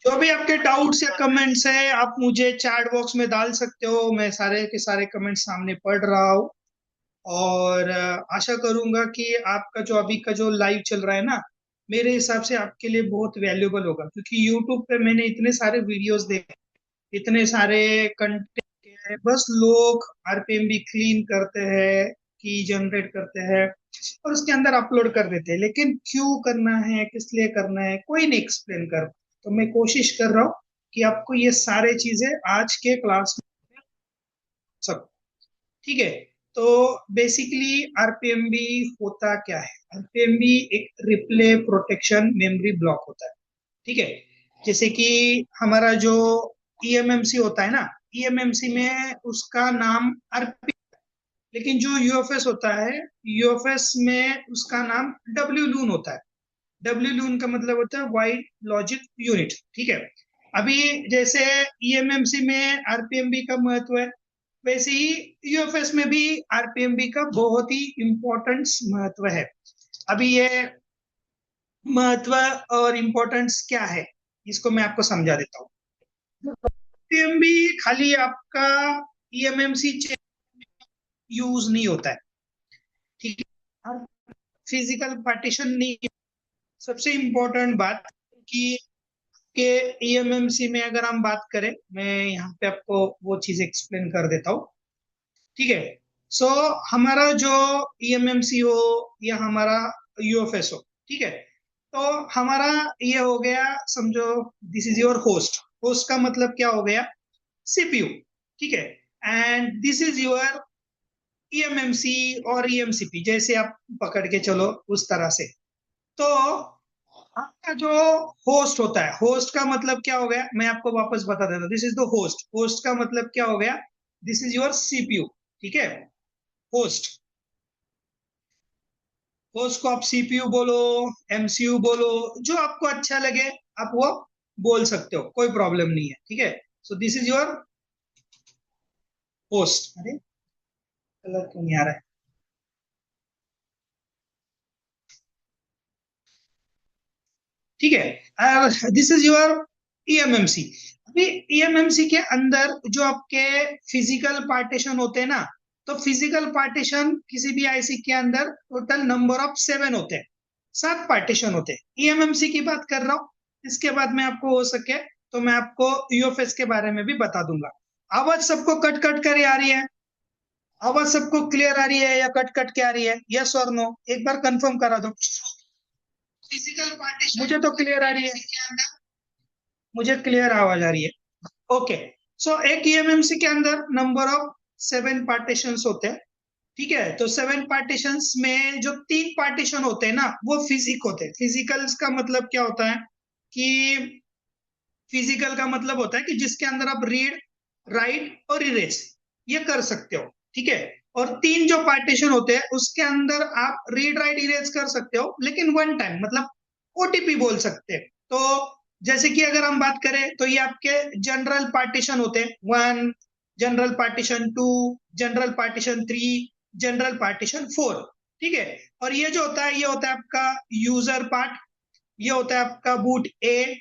जो भी आपके डाउट्स या कमेंट्स है आप मुझे चैट बॉक्स में डाल सकते हो। मैं सारे के सारे कमेंट्स सामने पढ़ रहा हूँ। और आशा करूंगा कि आपका जो अभी का जो लाइव चल रहा है ना, मेरे हिसाब से आपके लिए बहुत वैल्यूएबल होगा, क्योंकि यूट्यूब पे मैंने इतने सारे वीडियोस देखे, इतने सारे कंटेंट है, बस लोग आरपीएम भी क्लीन करते हैं, की जनरेट करते हैं और उसके अंदर अपलोड कर देते हैं, लेकिन क्यों करना है, किस लिए करना है, कोई नहीं एक्सप्लेन कर। तो मैं कोशिश कर रहा हूँ कि आपको ये सारे चीजें आज के क्लास में सब, ठीक है। तो बेसिकली आरपीएमबी होता क्या है? आरपीएमबी एक रिप्ले प्रोटेक्शन मेमोरी ब्लॉक होता है, ठीक है। जैसे कि हमारा जो ईएमएमसी होता है ना, ईएमएमसी में उसका नाम आरपी, लेकिन जो यूएफएस होता है, यूएफएस में उसका नाम डब्ल्यू लून होता है। डब्ल्यू लून का मतलब होता है वाइड लॉजिक यूनिट, ठीक है। अभी जैसे ईएमएमसी में आरपीएमबी का महत्व है, वैसे ही यूएफएस में भी आरपीएमबी का बहुत ही इंपॉर्टेंट महत्व है। अभी ये महत्व और इम्पोर्टेंस क्या है, इसको मैं आपको समझा देता हूँ। आरपीएमबी खाली आपका ईएमएमसी यूज नहीं होता है, ठीक है। फिजिकल पार्टीशन नहीं। सबसे इम्पोर्टेंट बात कि के ईएमएमसी में अगर हम बात करें, मैं यहाँ पे आपको वो चीज एक्सप्लेन कर देता हूँ, ठीक है। सो हमारा जो ईएमएमसी हो या हमारा यूएफएस हो, ठीक है, तो हमारा ये हो गया, समझो this is your host. Host का मतलब क्या हो गया? सीपीयू, ठीक है। And this is your eMMC और ईएमसीपी, जैसे आप पकड़ के चलो उस तरह से। तो आपका जो होस्ट होता है, होस्ट का मतलब क्या हो गया, मैं आपको वापस बता देता हूँ। This is the host. Host का मतलब क्या हो गया? दिस इज योर सीपीयू, ठीक है। होस्ट, होस्ट को आप सीपीयू बोलो, एमसीयू बोलो, जो आपको अच्छा लगे आप वो बोल सकते हो, कोई प्रॉब्लम नहीं है, ठीक है। सो दिस इज योर होस्ट। अरे कलर क्यों नहीं आ रहा है? ठीक है, दिस इज योर ईएमएमसी। अभी ईएमएमसी के अंदर जो आपके फिजिकल पार्टीशन होते हैं ना, तो फिजिकल पार्टीशन किसी भी आईसी के अंदर टोटल नंबर ऑफ 7 होते हैं। 7 पार्टीशन होते हैं, ईएमएमसी की बात कर रहा हूँ। इसके बाद में आपको हो सके तो मैं आपको यूएफएस के बारे में भी बता दूंगा। आवाज सबको कट कट कर आ रही है? आवाज सबको क्लियर आ रही है या कट कट के आ रही है? यस और नो, एक बार कंफर्म करा दो। फिजिकल पार्टीशन मुझे तो क्लियर आ रही है, मुझे क्लियर आवाज आ रही है। ओके। सो एक ईएमएमसी के अंदर नंबर ऑफ 7 पार्टीशन होते हैं, ठीक है। तो 7 पार्टीशंस में जो 3 पार्टीशन होते हैं ना, वो फिजिक होते हैं। फिजिकल का मतलब क्या होता है कि फिजिकल का मतलब होता है कि जिसके अंदर आप रीड, राइट और इरेज ये कर सकते हो, ठीक है। और 3 जो पार्टीशन होते हैं उसके अंदर आप रीड, राइट, इरेज कर सकते हो, लेकिन वन टाइम, मतलब ओटीपी बोल सकते हैं। तो जैसे कि अगर हम बात करें तो ये आपके जनरल पार्टीशन होते हैं, 1, general partition 2, general partition 3, general partition 4, ठीक है। और ये जो होता है ये होता है आपका यूजर पार्ट, ये होता है आपका boot A,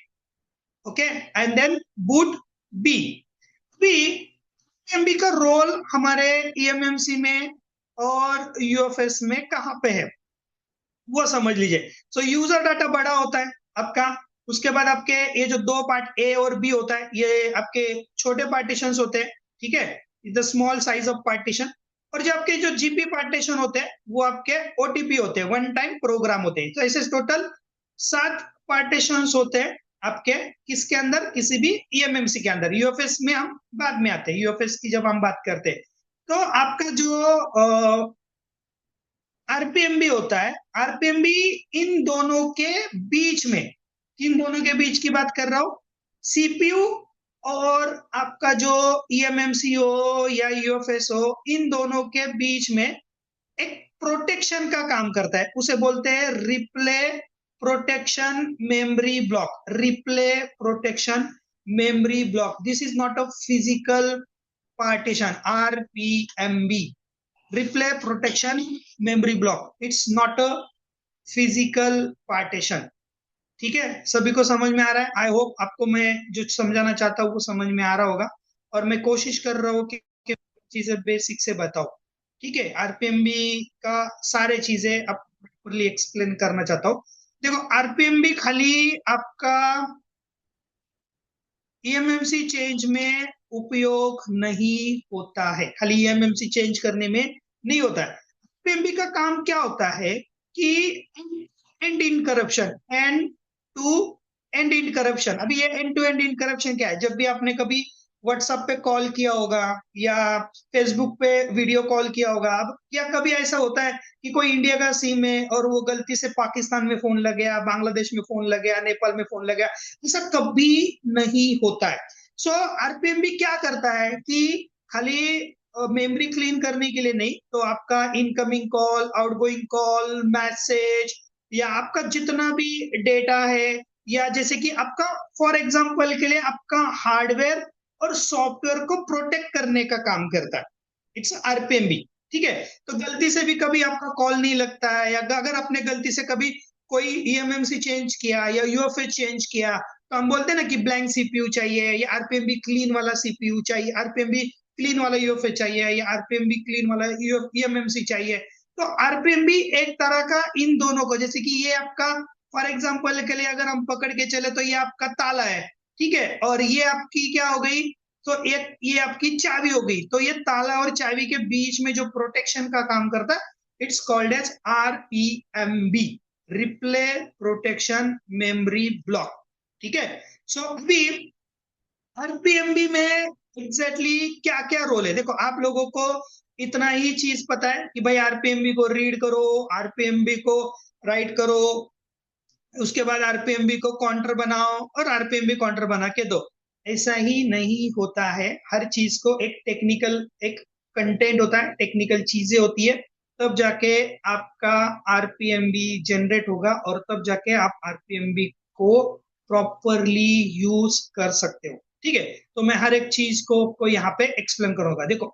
okay, and then boot B. B MB का रोल हमारे ईएमएमसी में और यूएफएस में कहां पे है वो समझ लीजिए। सो यूजर डाटा बड़ा होता है आपका, उसके बाद आपके ये जो दो पार्ट ए और बी होता है ये आपके छोटे पार्टीशंस होते हैं, ठीक है, the small size of partition. और जो आपके जो जीपी पार्टीशन होते हैं वो आपके ओटीपी होते हैं, वन टाइम प्रोग्राम होते हैं। तो ऐसे टोटल 7 पार्टीशन होते हैं आपके, किसके अंदर? किसी भी ईएमएमसी के अंदर। यूएफएस में हम बाद में आते हैं, यूएफएस की जब हम बात करते हैं तो आपका जो आरपीएम भी होता है, आरपीएम भी इन दोनों के बीच में, इन दोनों के बीच की बात कर रहा हूं, सीपीयू और आपका जो ईएमएमसी हो या यूएफएस हो, इन दोनों के बीच में एक प्रोटेक्शन का काम करता है, उसे बोलते हैं replay protection memory block. Replay protection memory block, this is not a physical partition, RPMB, replay protection memory block, it's not a physical partition, ठीक है, सभी को समझ में आ रहा है? आई होप आपको मैं जो समझाना चाहता हूँ वो समझ में आ रहा होगा, और मैं कोशिश कर रहा हूँ कि चीजें बेसिक से बताओ। ठीक है, आरपीएमबी का सारे चीजें आप प्रॉपरली एक्सप्लेन करना चाहता हूँ। देखो, आरपीएमबी खाली आपका ईएमएमसी चेंज में उपयोग नहीं होता है, खाली ईएमएमसी चेंज करने में नहीं होता है। पीएमबी का काम क्या होता है कि end encryption, end to end encryption. अभी ये end to end encryption क्या है? जब भी आपने कभी व्हाट्सएप पे कॉल किया होगा या फेसबुक पे वीडियो कॉल किया होगा, अब या कभी ऐसा होता है कि कोई इंडिया का सिम है और वो गलती से पाकिस्तान में फोन लग गया, बांग्लादेश में फोन लग गया, नेपाल में फोन लग गया, ऐसा कभी नहीं होता है। सो आरपीएमबी क्या करता है कि खाली मेमोरी क्लीन करने के लिए नहीं, तो आपका incoming call, outgoing call, message, या आपका जितना भी डेटा है, या जैसे कि आपका फॉर एग्जांपल के लिए आपका हार्डवेयर और सॉफ्टवेयर को प्रोटेक्ट करने का काम करता है। इट्स आरपीएमबी। ठीक है, तो गलती से भी कभी आपका कॉल नहीं लगता है, या अगर आपने गलती से कभी कोई ईएमएमसी चेंज किया या यूएफए चेंज किया, तो हम बोलते हैं ना कि ब्लैंक सीपीयू चाहिए, या आरपीएमबी क्लीन वाला सीपीयू चाहिए, आरपीएमबी क्लीन वाला यूएफए चाहिए, या आरपीएमबी क्लीन वाला ईएमएमसी चाहिए। तो आरपीएमबी एक तरह का इन दोनों को, जैसे कि ये आपका फॉर एग्जांपल के लिए अगर हम पकड़ के चले तो ये आपका ताला है, ठीक है, और ये आपकी क्या हो गई, तो एक ये आपकी चाबी हो गई, तो ये ताला और चाबी के बीच में जो प्रोटेक्शन का काम करता है, it's called as RPMB, replay protection memory block. ठीक है, सो अभी आरपीएमबी में एग्जैक्टली क्या क्या रोल है, देखो आप लोगों को इतना ही चीज पता है कि भाई आरपीएमबी को रीड करो, आरपीएमबी को राइट करो, उसके बाद आरपीएमबी को काउंटर बनाओ और आरपीएमबी काउंटर बना के दो। ऐसा ही नहीं होता है, हर चीज को एक टेक्निकल एक कंटेंट होता है, टेक्निकल चीजें होती है, तब जाके आपका आरपीएमबी जनरेट होगा, और तब जाके आप आरपीएमबी को प्रॉपरली यूज कर सकते हो। ठीक है, तो मैं हर एक चीज को यहाँ पे एक्सप्लेन करूंगा। देखो,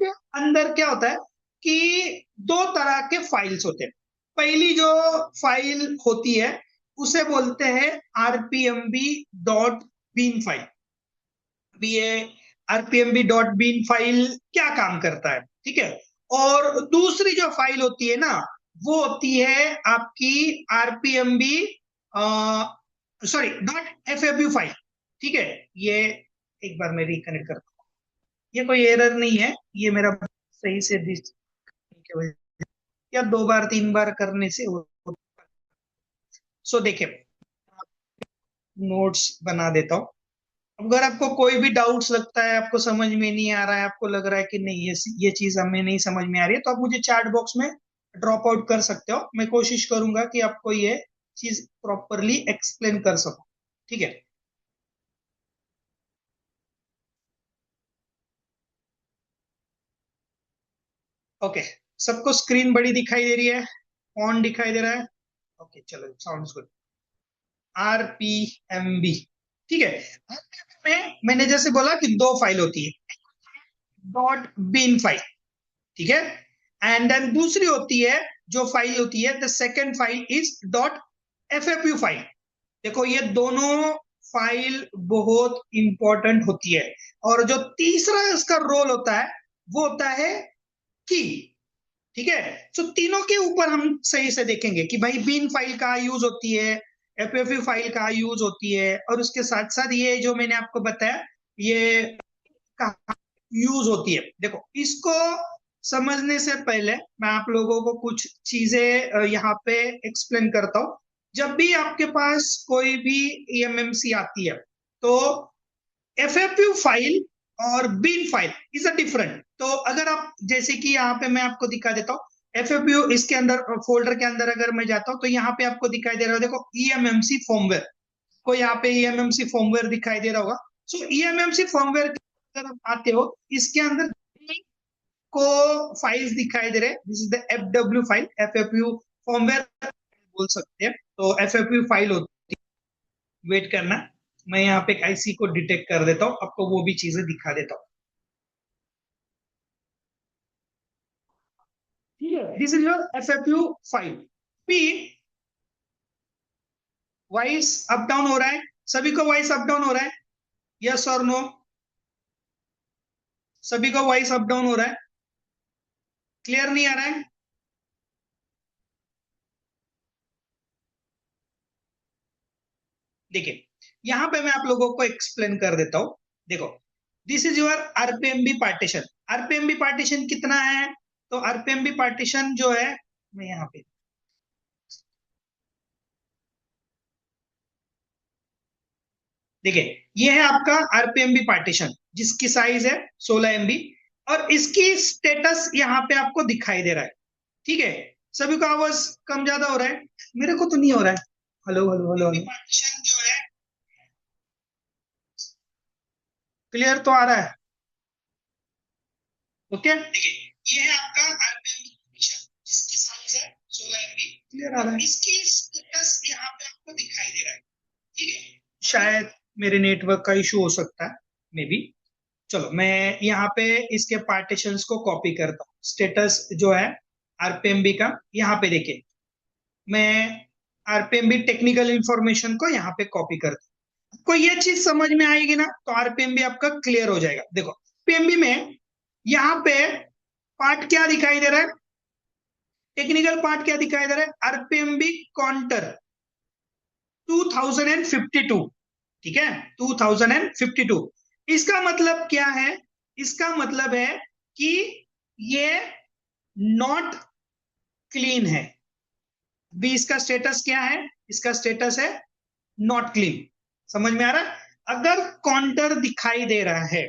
के अंदर क्या होता है कि दो तरह के फाइल्स होते हैं। पहली जो फाइल होती है उसे बोलते हैं आरपीएमबी डॉट बीन फाइल। अभी ये आरपीएमबी डॉट बीन फाइल क्या काम करता है, ठीक है। और दूसरी जो फाइल होती है ना, वो होती है आपकी आरपीएमबी सॉरी डॉट एफएबीयू फाइल। ठीक है, ये एक बार मैं रिकनेक्ट करता हूँ, ये कोई एरर नहीं है, ये मेरा सही से के वजह, या दो बार तीन बार करने से सो देखिए, नोट्स बना देता हूँ। अगर आपको कोई भी डाउट्स लगता है, आपको समझ में नहीं आ रहा है, आपको लग रहा है कि नहीं ये चीज हमें नहीं समझ में आ रही है, तो आप मुझे चैट बॉक्स में ड्रॉप आउट कर सकते हो, मैं कोशिश करूंगा कि आपको ये चीज प्रॉपरली एक्सप्लेन कर सकूं। ठीक है, ओके, सबको स्क्रीन बड़ी दिखाई दे रही है, ऑन दिखाई दे रहा है? ओके, चलो, साउंड्स गुड। आरपीएमबी, ठीक है। में मैंने जैसे बोला कि दो फाइल होती है, डॉट बिन फाइल, ठीक है, एंड देन दूसरी होती है जो फाइल होती है, the second file is dot FFU file. देखो, ये दोनों फाइल बहुत इंपॉर्टेंट होती है, और जो तीसरा इसका रोल होता है वो होता है की। ठीक है, तो तीनों के ऊपर हम सही से देखेंगे कि भाई बिन फाइल का यूज होती है, एफएफयू फाइल का यूज होती है, और उसके साथ साथ ये जो मैंने आपको बताया ये यूज होती है। देखो, इसको समझने से पहले मैं आप लोगों को कुछ चीजें यहाँ पे एक्सप्लेन करता हूँ। जब भी आपके पास कोई भी ईएमएमसी आती है, तो एफएफयू फाइल और बिन फाइल इज अ डिफरेंट। तो अगर आप जैसे कि यहाँ पे मैं आपको दिखा देता हूँ, एफएफयू इसके अंदर फोल्डर के अंदर अगर मैं जाता हूँ, तो यहाँ पे आपको दिखाई दे रहा है, देखो ईएमएमसी फॉर्मवेयर, को यहाँ पे ईएमएमसी फॉर्मवेयर दिखाई दे रहा होगा। सो ईएमएमसी फॉर्मवेयर अगर आप आते हो, इसके अंदर को फाइल्स दिखाई दे रहे हैं, this is the FW file, FFU firmware बोल सकते हैं, तो एफएफयू फाइल होती है। वेट करना, मैं यहाँ पे एक आईसी को डिटेक्ट कर देता हूँ, आपको वो भी चीजें दिखा देता हूँ। ठीक है, this is your FFU file. पी वॉइस अप डाउन हो रहा है? सभी को वॉइस अप डाउन हो रहा है? यस और नो? सभी को वॉइस अप डाउन हो रहा है? क्लियर नहीं आ रहा है? देखिए, यहां पे मैं आप लोगों को एक्सप्लेन कर देता हूं। देखो, this is your RPMB partition. RPMB partition कितना है? तो आरपीएमबी पार्टीशन जो है, मैं यहाँ पे देखिए, ये है आपका आरपीएमबी पार्टीशन जिसकी साइज है 16 MB, और इसकी स्टेटस यहाँ पे आपको दिखाई दे रहा है। ठीक है, सभी को आवाज कम ज्यादा हो रहा है? मेरे को तो नहीं हो रहा है। Hello hello hello hello, partition जो है क्लियर तो आ रहा है? ओके, देखिए, ये है आपका आरपीएम पार्टीशन जिसकी साइज है 16 MB। क्लियर आ रहा है? इसकी स्टेटस यहाँ पे आपको दिखाई दे रहा है। ठीक है, शायद मेरे नेटवर्क का इशू हो सकता है, मे बी। चलो, मैं यहाँ पे इसके पार्टीशंस को कॉपी करता हूँ। स्टेटस जो है आरपीएमबी का, यहाँ पे देखिए, मैं आरपीएमबी टेक्निकल इंफॉर्मेशन को यहाँ पे कॉपी करता हूँ। आपको ये चीज समझ में आएगी ना, तो आरपीएमबी आपका क्लियर हो जाएगा। देखो, आरपीएमबी में यहाँ पे पार्ट क्या दिखाई दे रहा है? टेक्निकल पार्ट क्या दिखाई दे रहा है? आरपीएमबी काउंटर 2052। ठीक है, 2052। इसका मतलब क्या है? इसका मतलब है कि ये नॉट क्लीन है। अभी इसका स्टेटस क्या है? इसका स्टेटस है नॉट क्लीन। समझ में आ रहा है? अगर काउंटर दिखाई दे रहा है,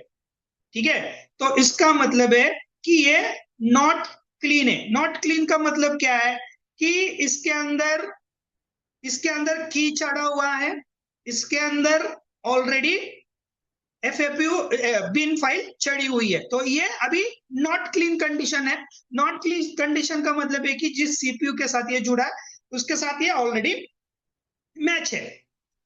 ठीक है, तो इसका मतलब है कि ये नॉट क्लीन है। नॉट क्लीन का मतलब क्या है? कि इसके अंदर की चढ़ा हुआ है, इसके अंदर ऑलरेडी एफएपयू बिन फाइल चढ़ी हुई है, तो ये अभी नॉट क्लीन कंडीशन है। नॉट क्लीन कंडीशन का मतलब है कि जिस सीपीयू के साथ ये जुड़ा है उसके साथ ये ऑलरेडी मैच है।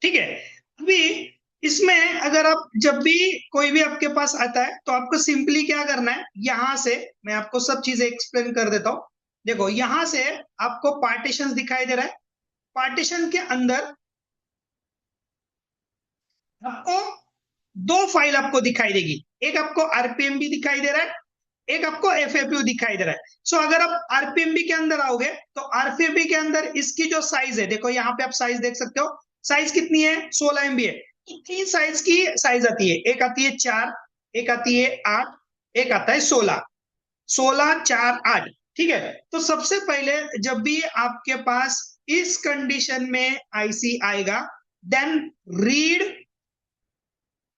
ठीक है, अभी इसमें अगर आप जब भी कोई भी आपके पास आता है तो आपको सिंपली क्या करना है, यहां से मैं आपको सब चीजें एक्सप्लेन कर देता हूं। देखो, यहां से आपको पार्टीशन दिखाई दे रहा है। पार्टीशन के अंदर आपको दो फाइल आपको दिखाई देगी। एक आपको आरपीएमबी दिखाई दे रहा है, एक आपको एफएपयू दिखाई दे रहा है। सो अगर आप आरपीएमबी के अंदर आओगे तो आरपीएमबी के अंदर इसकी जो साइज है, देखो यहाँ पे आप साइज देख सकते हो। साइज कितनी है? 16 MB है। तो तीन साइज की साइज आती है, एक आती है 4, एक आती है 8, एक आता है 16। 16, 4, 8। ठीक है, तो सबसे पहले जब भी आपके पास इस कंडीशन में आईसी आएगा, then read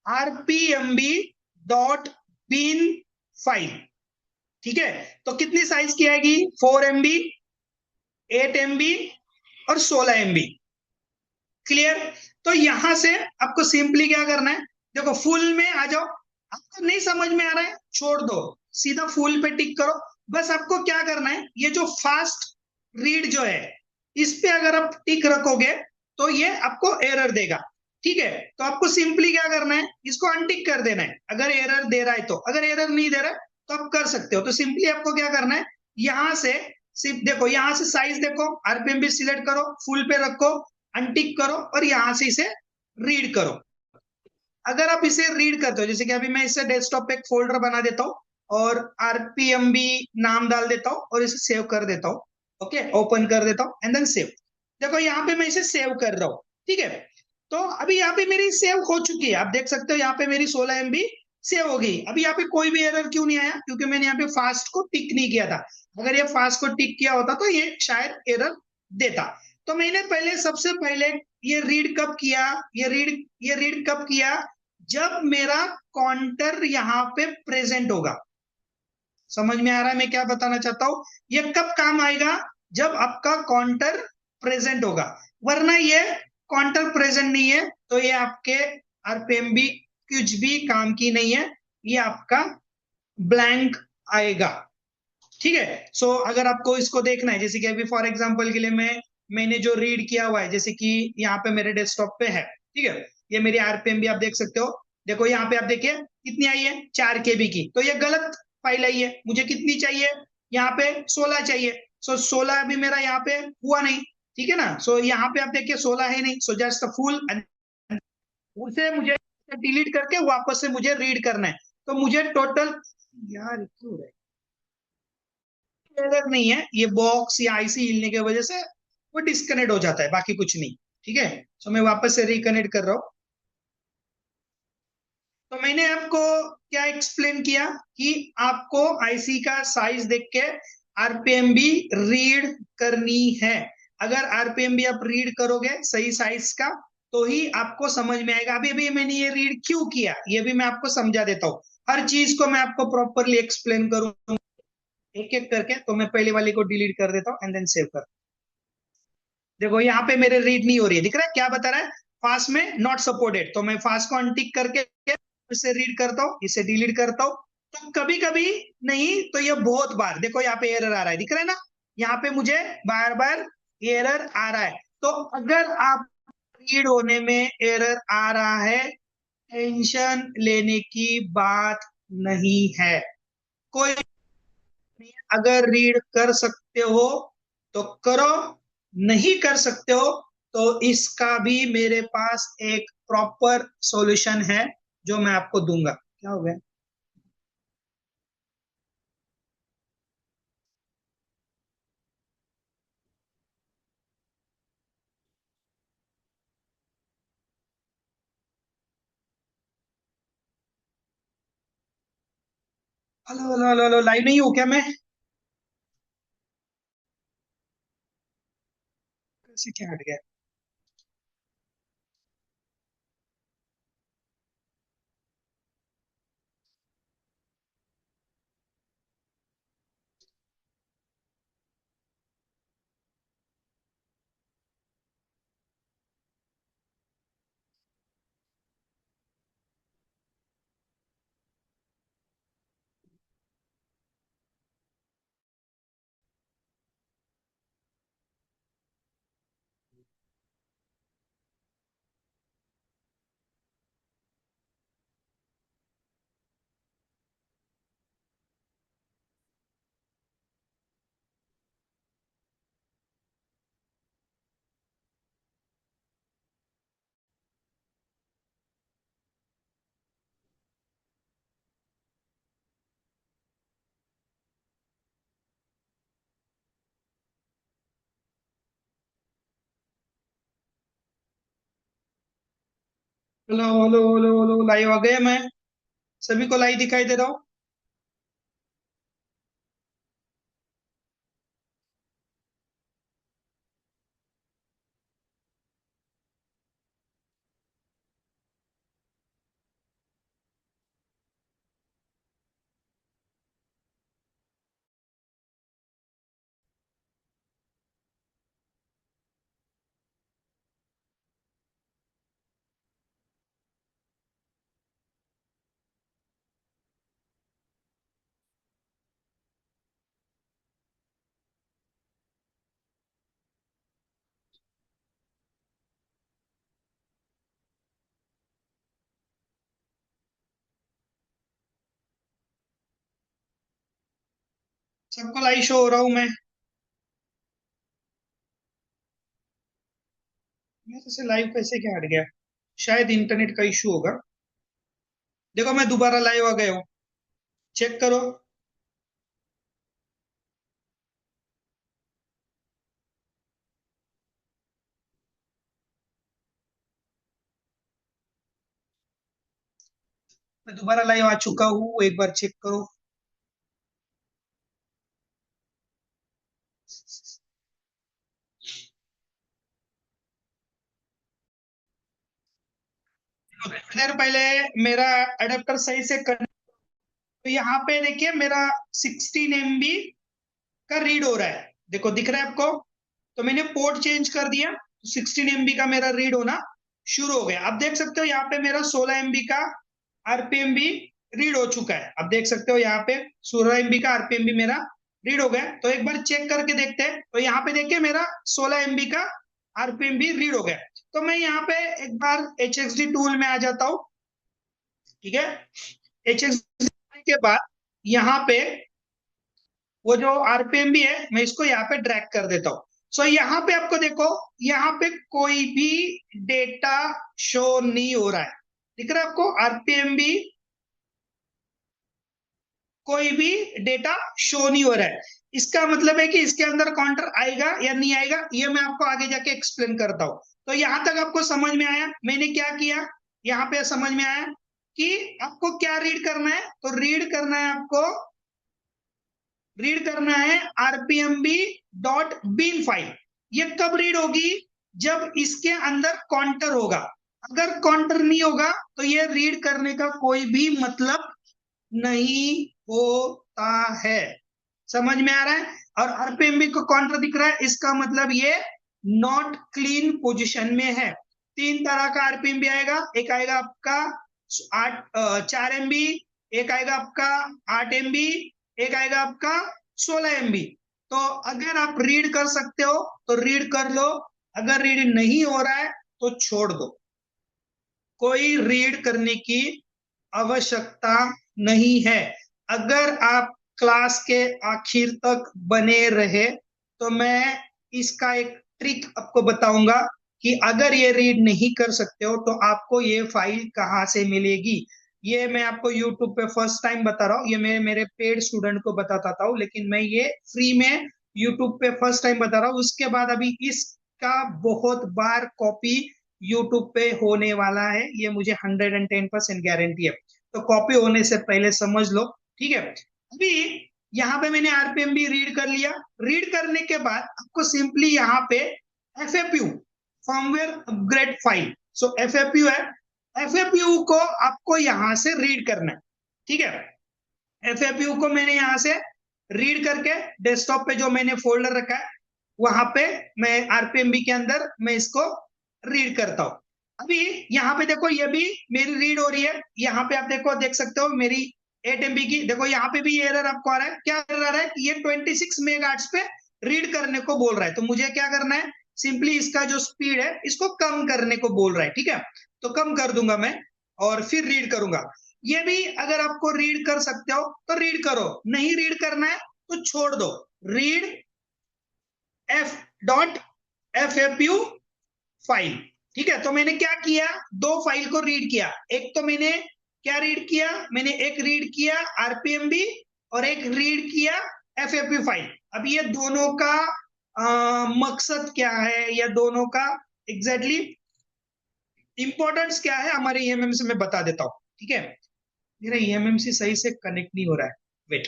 RPMB dot bin file. ठीक है, तो कितनी साइज की आएगी? 4 MB, 8 MB और 16 MB। क्लियर? तो यहां से आपको सिंपली क्या करना है, देखो फुल में आ जाओ। आपको नहीं समझ में आ रहा है, छोड़ दो, सीधा फुल पे टिक करो। बस आपको क्या करना है, ये जो फास्ट रीड जो है, इस पे अगर आप टिक रखोगे तो ये आपको एरर देगा। ठीक है, तो आपको सिंपली क्या करना है, इसको अनटिक कर देना है अगर एरर दे रहा है तो। अगर एरर नहीं दे रहा है तो आप कर सकते हो। तो सिंपली आपको क्या करना है, यहां से सिर्फ देखो, यहां से साइज देखो, आरपीएमबी सिलेक्ट करो, फुल पे रखो, अनटिक करो और यहां से इसे रीड करो। अगर आप इसे रीड करते हो, जैसे कि अभी मैं इसे डेस्कटॉप पे एक फोल्डर बना देता हूँ और आरपीएमबी नाम डाल देता हूँ और इसे सेव कर देता हूँ। ओके, ओपन कर देता हूँ एंड देन सेव। देखो, यहाँ पे मैं इसे सेव कर रहा हूँ। ठीक है, तो अभी यहाँ पे मेरी सेव हो चुकी है, आप देख सकते हो यहाँ पे मेरी 16 MB सेव हो गई। अभी यहाँ पे कोई भी एरर क्यों नहीं आया? क्योंकि मैंने यहाँ पे फास्ट को टिक नहीं किया था। अगर ये फास्ट को टिक किया होता तो ये शायद एरर देता। तो मैंने पहले, सबसे पहले ये रीड कब किया? ये रीड कब किया? जब मेरा काउंटर यहाँ पे प्रेजेंट होगा। समझ में आ रहा है मैं क्या बताना चाहता हूं? ये कब काम आएगा? जब आपका काउंटर प्रेजेंट होगा। वरना ये काउंटर प्रेजेंट नहीं है तो ये आपके आरपीएमबी कुछ भी काम की नहीं है, ये आपका ब्लैंक आएगा। ठीक है, सो अगर आपको इसको देखना है, जैसे कि अभी फॉर एग्जांपल के लिए मैंने जो रीड किया हुआ है, जैसे कि यहाँ पे मेरे डेस्कटॉप पे है। ठीक है, ये मेरी आरपीएम भी आप देख सकते हो। देखो यहाँ पे आप देखिए कितनी आई है, 4 KB की। तो ये गलत फाइल आई है, मुझे कितनी चाहिए? यहाँ पे 16 चाहिए। सो 16 अभी मेरा यहाँ पे हुआ नहीं, ठीक है ना। सो यहाँ पे आप देखिए 16 है नहीं, सो जस्ट द फुल, उसे मुझे डिलीट करके वापस से मुझे रीड करना है। तो मुझे टोटल, यार क्यों हो रहा है, एरर नहीं है, ये बॉक्स या आईसी हिलने की वजह से वो डिस्कनेक्ट हो जाता है, बाकी कुछ नहीं। ठीक है, तो मैं वापस से रिकनेक्ट कर रहा हूँ। तो मैंने आपको क्या एक्सप्लेन किया कि आपको आईसी का साइज देख के आरपीएम भी रीड करनी है। अगर आरपीएम भी आप रीड करोगे सही साइज का, तो ही आपको समझ में आएगा। अभी अभी मैंने ये रीड क्यों किया, ये भी मैं आपको समझा देता हूँ। हर चीज को मैं आपको प्रॉपरली एक्सप्लेन करूँ एक एक करके। तो मैं पहले वाले को डिलीट कर देता हूँ एंड देन सेव कर। देखो यहाँ पे मेरे रीड नहीं हो रही है, दिख रहा है क्या बता रहा है, फास्ट में नॉट सपोर्टेड। तो मैं फास्ट को अनटिक करके इसे रीड करता हूँ, इसे डिलीट करता हूँ। तो कभी कभी नहीं तो ये बहुत बार, देखो यहाँ पे एरर आ रहा है, दिख रहा है ना, यहाँ पे मुझे बार बार एरर आ रहा है। तो अगर आप रीड होने में एरर आ रहा है, टेंशन लेने की बात नहीं है, कोई नहीं। अगर रीड कर सकते हो तो करो, नहीं कर सकते हो तो इसका भी मेरे पास एक प्रॉपर सॉल्यूशन है जो मैं आपको दूंगा। क्या हो गया, hello hello hello hello, live नहीं हूँ क्या मैं, कैसे क्या हट गया। Hello hello hello hello, live आ गया मैं, सभी को लाइव दिखाई दे रहा हूँ। सबको लाइव शो हो रहा हूँ मैं, मेरे से लाइव कैसे क्या हट गया, शायद इंटरनेट का इशू होगा। देखो मैं दोबारा लाइव आ गया हूँ, चेक करो। मैं दोबारा लाइव आ चुका हूँ, एक बार चेक करो। थोड़ी देर पहले मेरा अडेप्टर सही से तो यहाँ पे देखिए मेरा 16 MB का रीड हो रहा है, देखो दिख रहा है आपको। तो मैंने पोर्ट चेंज कर दिया, तो 16 MB का मेरा रीड होना शुरू हो गया। आप देख सकते हो यहाँ पे मेरा 16 MB का आरपीएम भी रीड हो चुका है। आप देख सकते हो यहाँ पे 16 MB का आरपीएम भी मेरा रीड हो गया। तो एक बार चेक करके देखते हैं। तो यहाँ पे देखिए मेरा 16 MB का आरपीएम भी रीड हो गया। तो मैं यहाँ पे एक बार HXD टूल में आ जाता हूँ। ठीक है, HXD के बाद यहाँ पे वो जो आरपीएम भी है, मैं इसको यहाँ पे ड्रैग कर देता हूँ। सो यहाँ पे आपको देखो, यहाँ पे कोई भी डेटा शो नहीं हो रहा है, दिख रहा है आपको आरपीएम भी, कोई भी डेटा शो नहीं हो रहा है। इसका मतलब है कि इसके अंदर काउंटर आएगा या नहीं आएगा, ये मैं आपको आगे जाके एक्सप्लेन करता हूं। तो यहां तक आपको समझ में आया मैंने क्या किया, यहाँ पे समझ में आया कि आपको क्या रीड करना है। तो रीड करना है आपको, रीड करना है आरपीएमबी डॉट बिन फाइल। ये कब रीड होगी, जब इसके अंदर काउंटर होगा। अगर काउंटर नहीं होगा तो ये रीड करने का कोई भी मतलब नहीं होता है। समझ में आ रहा है। और आरपीएमबी को काउंटर दिख रहा है, इसका मतलब ये नॉट क्लीन पोजीशन में है। तीन तरह का आरपीएमबी आएगा, एक आएगा आपका 4 MB, एक आएगा आपका 8 MB, एक आएगा आपका 16 MB। तो अगर आप रीड कर सकते हो तो रीड कर लो, अगर रीड नहीं हो रहा है तो छोड़ दो। कोई रीड करने की आवश्यकता नहीं है। अगर आप क्लास के आखिर तक बने रहे तो मैं इसका एक ट्रिक आपको बताऊंगा कि अगर ये रीड नहीं कर सकते हो तो आपको ये फाइल कहाँ से मिलेगी। ये मैं आपको YouTube पे फर्स्ट टाइम बता रहा हूँ, ये मैं मेरे पेड स्टूडेंट को बताता था, लेकिन मैं ये फ्री में YouTube पे फर्स्ट टाइम बता रहा हूँ। उसके बाद अभी इसका बहुत बार कॉपी यूट्यूब पे होने वाला है, ये मुझे 110% गारंटी है। तो कॉपी होने से पहले समझ लो, ठीक है। अभी यहाँ पे मैंने आरपीएम भी रीड कर लिया। रीड करने के बाद आपको सिंपली यहाँ पे एफएपयू, फर्मवेयर अपग्रेड फाइल, सो एफएपयू है, एफएपयू को आपको यहाँ से रीड करना है, ठीक है। एफएपयू को मैंने यहाँ से रीड करके डेस्कटॉप पे जो मैंने फोल्डर रखा है वहां पे मैं आरपीएमबी के अंदर मैं इसको रीड करता हूं। अभी यहाँ पे देखो ये भी मेरी रीड हो रही है, यहाँ पे आप देखो देख सकते हो मेरी 8 MB की। देखो यहाँ पे भी ये एरर आपको आ रहा है, क्या एरर आ रहा है कि ये 26 मेगाहर्ट्ज पे रीड करने को बोल रहा है। तो मुझे क्या करना है, सिंपली इसका जो स्पीड है इसको कम करने को बोल रहा है, ठीक है। तो कम कर दूंगा मैं और फिर रीड करूंगा। ये भी अगर आपको रीड कर सकते हो तो रीड करो, नहीं रीड करना है तो छोड़ दो। रीड F.FAPU फाइल, ठीक है। तो मैंने क्या किया, दो फाइल को रीड किया। एक तो मैंने क्या रीड किया, मैंने एक रीड किया आरपीएमबी और एक रीड किया एफएपयू फाइल। अब ये दोनों का मकसद क्या है या दोनों का एग्जैक्टली इंपॉर्टेंस क्या है हमारे ईएमएमसी में बता देता हूं, ठीक है। मेरा ईएमएमसी सही से कनेक्ट नहीं हो रहा है, वेट,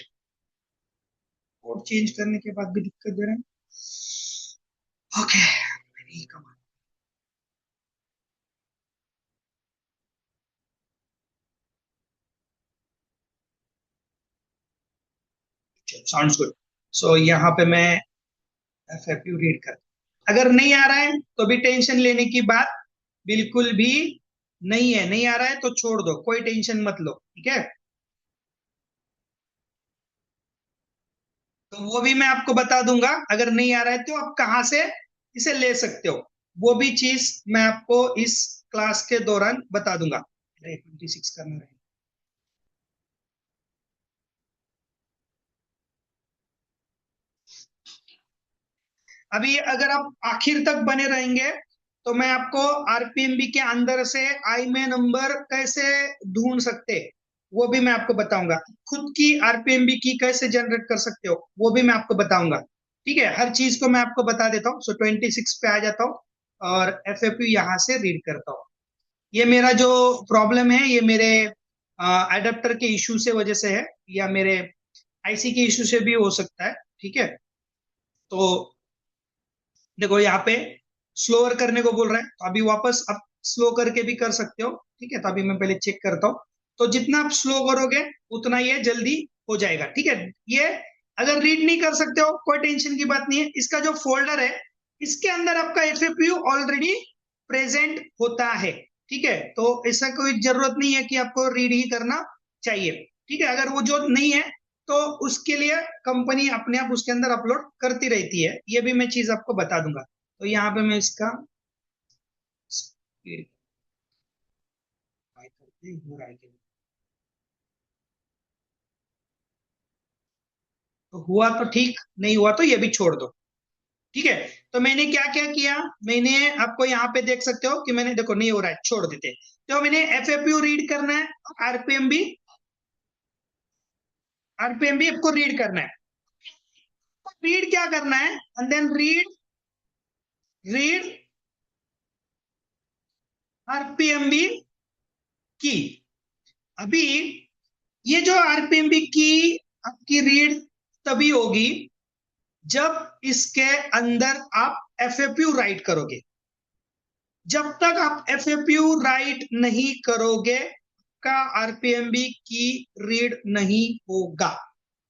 कोड चेंज करने के बाद भी दिक्कत दे रहा है। Okay, sounds good. सो यहाँ पे मैं एफएपयू रीड कर, अगर नहीं आ रहा है तो भी टेंशन लेने की बात बिल्कुल भी नहीं है। नहीं आ रहा है तो छोड़ दो, कोई टेंशन मत लो, ठीक है। तो वो भी मैं आपको बता दूंगा, अगर नहीं आ रहा है तो आप कहाँ से इसे ले सकते हो, वो भी चीज मैं आपको इस क्लास के दौरान बता दूंगा। 26 करना है। अभी अगर आप आखिर तक बने रहेंगे तो मैं आपको आरपीएमबी के अंदर से आईमे नंबर कैसे ढूंढ सकते, वो भी मैं आपको बताऊंगा। खुद की आरपीएमबी की कैसे जनरेट कर सकते हो वो भी मैं आपको बताऊंगा, ठीक है। हर चीज को मैं आपको बता देता हूँ। सो 26 पे आ जाता हूँ और एफएपयू यहाँ से रीड करता हूँ। ये मेरा जो प्रॉब्लम है ये मेरे एडेप्टर के इशू से वजह से है, या मेरे आईसी के इशू से भी हो सकता है, ठीक है। तो देखो यहाँ पे स्लोअर करने को बोल रहा है, तो अभी वापस आप स्लो करके भी कर सकते हो, ठीक है। तो अभी मैं पहले चेक करता हूँ। तो जितना आप स्लो करोगे उतना ये जल्दी हो जाएगा, ठीक है। ये अगर रीड नहीं कर सकते हो कोई टेंशन की बात नहीं है, इसका जो फोल्डर है इसके अंदर आपका एफएपयू ऑलरेडी प्रेजेंट होता है, ठीक है। तो ऐसा कोई जरूरत नहीं है कि आपको रीड ही करना चाहिए, ठीक है। अगर वो जो नहीं है तो उसके लिए कंपनी अपने आप उसके अंदर अपलोड करती रहती है, ये भी मैं चीज आपको बता दूंगा। तो यहाँ पे मैं इसका स्पीड करते हो रहा है कि नहीं। तो हुआ तो ठीक, नहीं हुआ तो ये भी छोड़ दो, ठीक है। तो मैंने क्या क्या किया, मैंने आपको यहाँ पे देख सकते हो कि मैंने, देखो नहीं हो रहा है, छोड़ देते। तो मैंने एफएपयू रीड करना है, आरपीएम भी आपको रीड करना है। रीड क्या करना है, and then read read RPM भी की। अभी ये जो आरपीएम भी की आपकी रीड तभी होगी जब इसके अंदर आप एफएपयू राइट करोगे। जब तक आप एफएपयू राइट नहीं करोगे का आरपीएमबी की रीड नहीं होगा।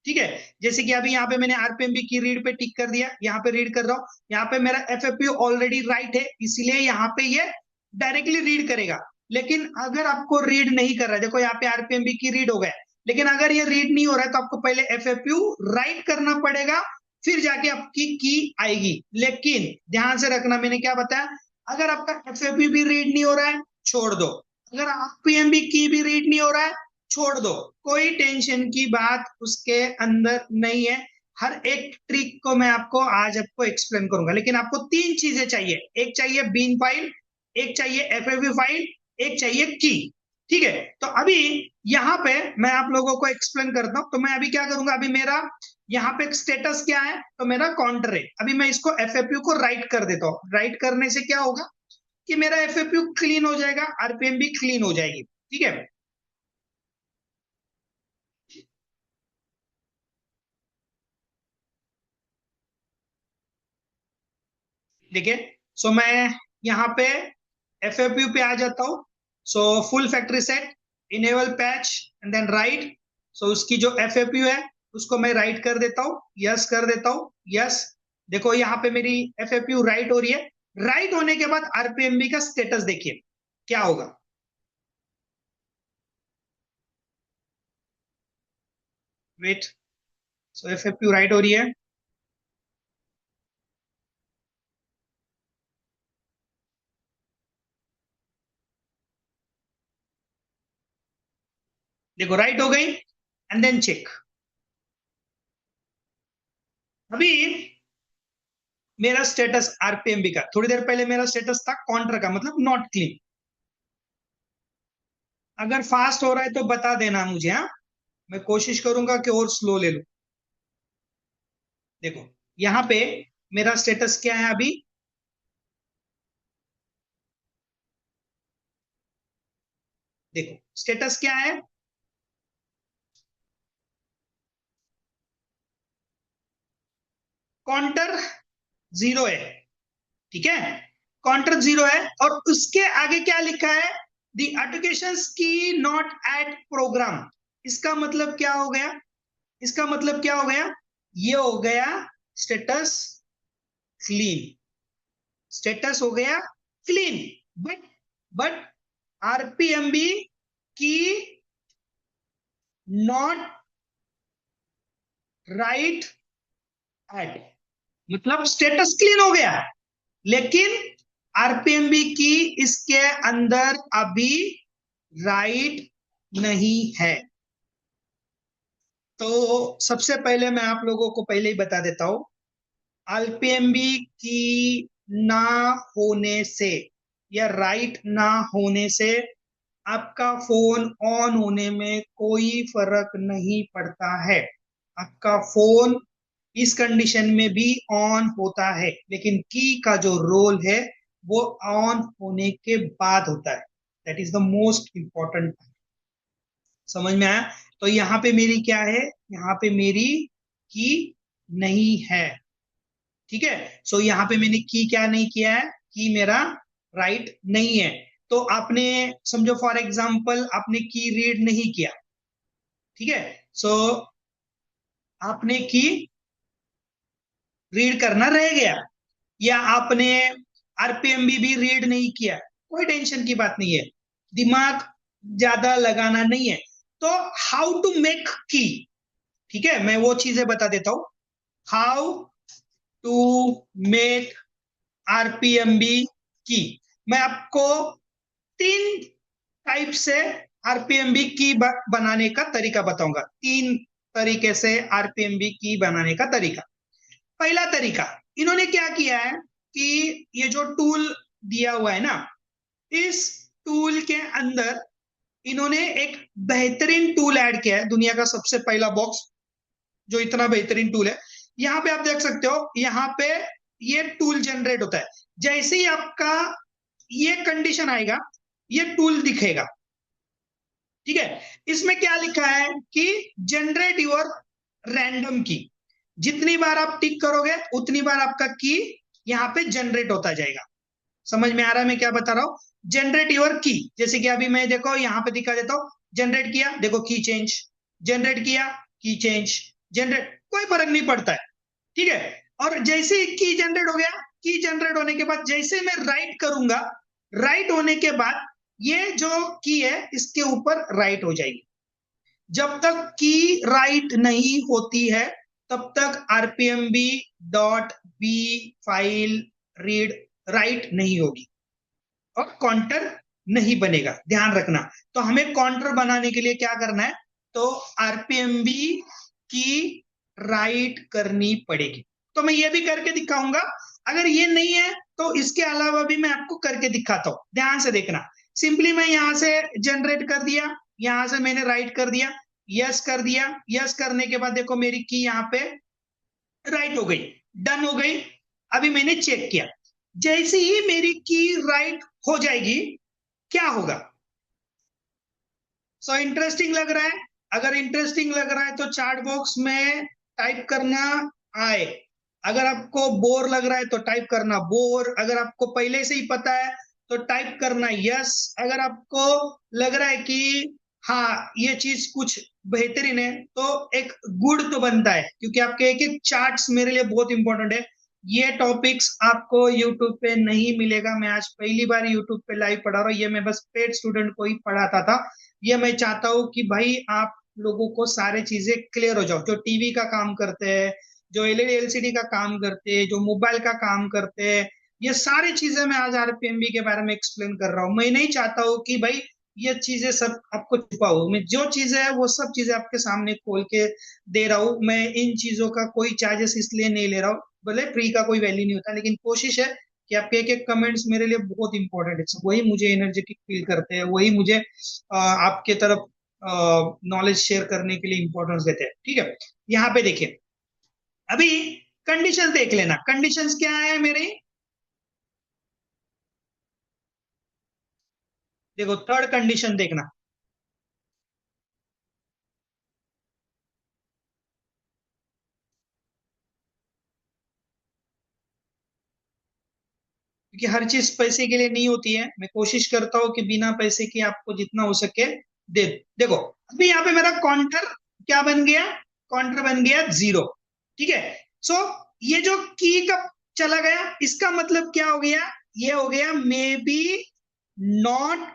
ठीक है, जैसे कि अभी यहाँ पे मैंने आरपीएमबी की रीड पे टिक कर दिया, यहाँ पे रीड कर रहा हूं, यहाँ पे मेरा एफएपयू ऑलरेडी राइट है, इसलिए यहाँ पे ये डायरेक्टली रीड करेगा। लेकिन अगर आपको रीड नहीं कर रहा है, देखो यहाँ पे आरपीएमबी की रीड हो गया, लेकिन अगर ये रीड नहीं हो रहा है तो आपको पहले एफएपयू राइट करना पड़ेगा, फिर जाके आपकी की आएगी। लेकिन ध्यान से रखना, मैंने क्या बताया, अगर आपका एफएपयू भी रीड नहीं हो रहा है छोड़ दो, अगर आरपीएमबी की भी रीड नहीं हो रहा है छोड़ दो, कोई टेंशन की बात उसके अंदर नहीं है। हर एक ट्रिक को मैं आपको आज आपको एक्सप्लेन करूंगा, लेकिन आपको तीन चीजें चाहिए, एक चाहिए बीन फाइल, एक चाहिए एफएफवी फाइल, एक चाहिए की। ठीक है, तो अभी यहाँ पे मैं आप लोगों को एक्सप्लेन करता हूं। तो मैं अभी क्या करूंगा, अभी मेरा यहाँ पे स्टेटस क्या है, तो मेरा काउंटर है। अभी मैं इसको एफएफयू को राइट कर देता हूँ, राइट करने से क्या होगा कि मेरा एफएफयू क्लीन हो जाएगा, आरपीएम भी क्लीन हो जाएगी। ठीक है, देखिए, सो मैं यहाँ पे एफएफयू पे आ जाता हूँ। So full factory set, enable patch and then write. So उसकी जो एफएफयू है उसको मैं राइट कर देता हूँ, यस कर देता हूँ, यस। देखो यहाँ पे मेरी एफएफयू राइट हो रही है। राइट होने के बाद आरपीएमबी का स्टेटस देखिए क्या होगा। वेट, सो एफएफयू राइट हो रही है। देखो राइट हो गई, एंड देन चेक। अभी मेरा स्टेटस आरपीएमबी का, थोड़ी देर पहले मेरा स्टेटस था काउंटर का, मतलब नॉट क्लीन। अगर फास्ट हो रहा है तो बता देना मुझे, हाँ, मैं कोशिश करूंगा कि और स्लो ले लूं। देखो यहाँ पे मेरा स्टेटस क्या है अभी, देखो स्टेटस क्या है, काउंटर जीरो है। ठीक है, काउंटर जीरो है, और उसके आगे क्या लिखा है, दी एप्लीकेशन की नॉट एट प्रोग्राम। इसका मतलब क्या हो गया, इसका मतलब क्या हो गया, ये हो गया स्टेटस क्लीन, स्टेटस हो गया क्लीन। बट आरपीएमबी की नॉट राइट एट, मतलब स्टेटस क्लीन हो गया, लेकिन आरपीएमबी की इसके अंदर अभी राइट नहीं है। तो सबसे पहले मैं आप लोगों को पहले ही बता देता हूं, आरपीएमबी की ना होने से या राइट ना होने से आपका फोन ऑन होने में कोई फर्क नहीं पड़ता है। आपका फोन इस कंडीशन में भी ऑन होता है, लेकिन की का जो रोल है वो ऑन होने के बाद होता है। That is the most important. समझ में आया? तो यहाँ पे मेरी क्या है, यहाँ पे मेरी की नहीं है। ठीक है, सो यहाँ पे मैंने की क्या नहीं किया है, की मेरा राइट नहीं है। तो आपने समझो फॉर एग्जांपल आपने की रीड नहीं किया, ठीक है, सो आपने की रीड करना रह गया, या आपने आरपीएमबी भी रीड नहीं किया, कोई टेंशन की बात नहीं है, दिमाग ज्यादा लगाना नहीं है। तो हाउ टू मेक की, ठीक है, मैं वो चीजें बता देता हूं, हाउ टू मेक आरपीएमबी की। मैं आपको तीन टाइप से आरपीएमबी की बनाने का तरीका बताऊंगा, तीन तरीके से आरपीएमबी की बनाने का तरीका। पहला तरीका, इन्होंने क्या किया है कि ये जो टूल दिया हुआ है ना, इस टूल के अंदर इन्होंने एक बेहतरीन टूल ऐड किया है, दुनिया का सबसे पहला बॉक्स जो इतना बेहतरीन टूल है। यहाँ पे आप देख सकते हो, यहाँ पे ये टूल जनरेट होता है। जैसे ही आपका ये कंडीशन आएगा, ये टूल दिखेगा। ठीक है, इसमें क्या लिखा है कि जनरेट योर रैंडम की। जितनी बार आप टिक करोगे उतनी बार आपका की यहाँ पे जनरेट होता जाएगा। समझ में आ रहा है मैं क्या बता रहा हूं? जनरेट योर की, जैसे कि अभी मैं देखो यहाँ पे दिखा देता हूं, जनरेट किया, देखो की चेंज, जनरेट किया, की चेंज, जनरेट, कोई फर्क नहीं पड़ता है। ठीक है, और जैसे ही की जनरेट हो गया, की जनरेट होने के बाद जैसे मैं राइट करूंगा, राइट होने के बाद ये जो की है इसके ऊपर राइट हो जाएगी। जब तक की राइट नहीं होती है तब तक RPMB dot B file read write नहीं होगी और काउंटर नहीं बनेगा, ध्यान रखना। तो हमें काउंटर बनाने के लिए क्या करना है, तो आरपीएमबी की राइट करनी पड़ेगी। तो मैं ये भी करके दिखाऊंगा। अगर ये नहीं है तो इसके अलावा भी मैं आपको करके दिखाता हूं, ध्यान से देखना। सिंपली मैं यहां से जनरेट कर दिया, यहां से मैंने राइट कर दिया, यस कर दिया, यस करने के बाद देखो मेरी की यहां पे राइट हो गई, डन हो गई। अभी मैंने चेक किया, जैसे ही मेरी की राइट हो जाएगी क्या होगा? सो इंटरेस्टिंग लग रहा है? अगर इंटरेस्टिंग लग रहा है तो चैट बॉक्स में टाइप करना आए। अगर आपको बोर लग रहा है तो टाइप करना बोर। अगर आपको पहले से ही पता है तो टाइप करना यस। अगर आपको लग रहा है कि हाँ ये चीज कुछ बेहतरीन है तो एक गुड तो बनता है, क्योंकि आपके एक एक चार्ट्स मेरे लिए बहुत इंपॉर्टेंट है। ये टॉपिक्स आपको यूट्यूब पे नहीं मिलेगा। मैं आज पहली बार यूट्यूब पे लाइव पढ़ा रहा हूँ, ये मैं बस पेड स्टूडेंट को ही पढ़ाता था। ये मैं चाहता हूँ कि भाई आप लोगों को सारे चीजें क्लियर हो जाओ, जो टीवी का काम करते हैं, जो एलईडी एलसीडी का काम करते हैं, जो मोबाइल का काम करते हैं, ये सारी चीजें मैं आज आरपीएमबी के बारे में एक्सप्लेन कर रहा हूँ। मैं नहीं चाहता हूँ कि भाई ये चीजें सब आपको छुपाऊं, मैं जो चीजें है वो सब चीजें आपके सामने खोल के दे रहा हूँ। मैं इन चीजों का कोई चार्जेस इसलिए नहीं ले रहा हूँ, भले फ्री का कोई वैल्यू नहीं होता, लेकिन कोशिश है कि आपके एक एक कमेंट्स मेरे लिए बहुत इंपॉर्टेंट है। वही मुझे एनर्जेटिक फील करते हैं, वही मुझे आपके तरफ नॉलेज शेयर करने के लिए इंपॉर्टेंस देते हैं। ठीक है, यहाँ पे देखिए, अभी कंडीशंस देख लेना। कंडीशंस क्या है मेरे, देखो थर्ड कंडीशन देखना। क्योंकि हर चीज पैसे के लिए नहीं होती है, मैं कोशिश करता हूँ कि बिना पैसे के आपको जितना हो सके दे। देखो अभी यहाँ पे मेरा काउंटर क्या बन गया, काउंटर बन गया 0। ठीक है, सो ये जो की का चला गया इसका मतलब क्या हो गया, ये हो गया मे बी नॉट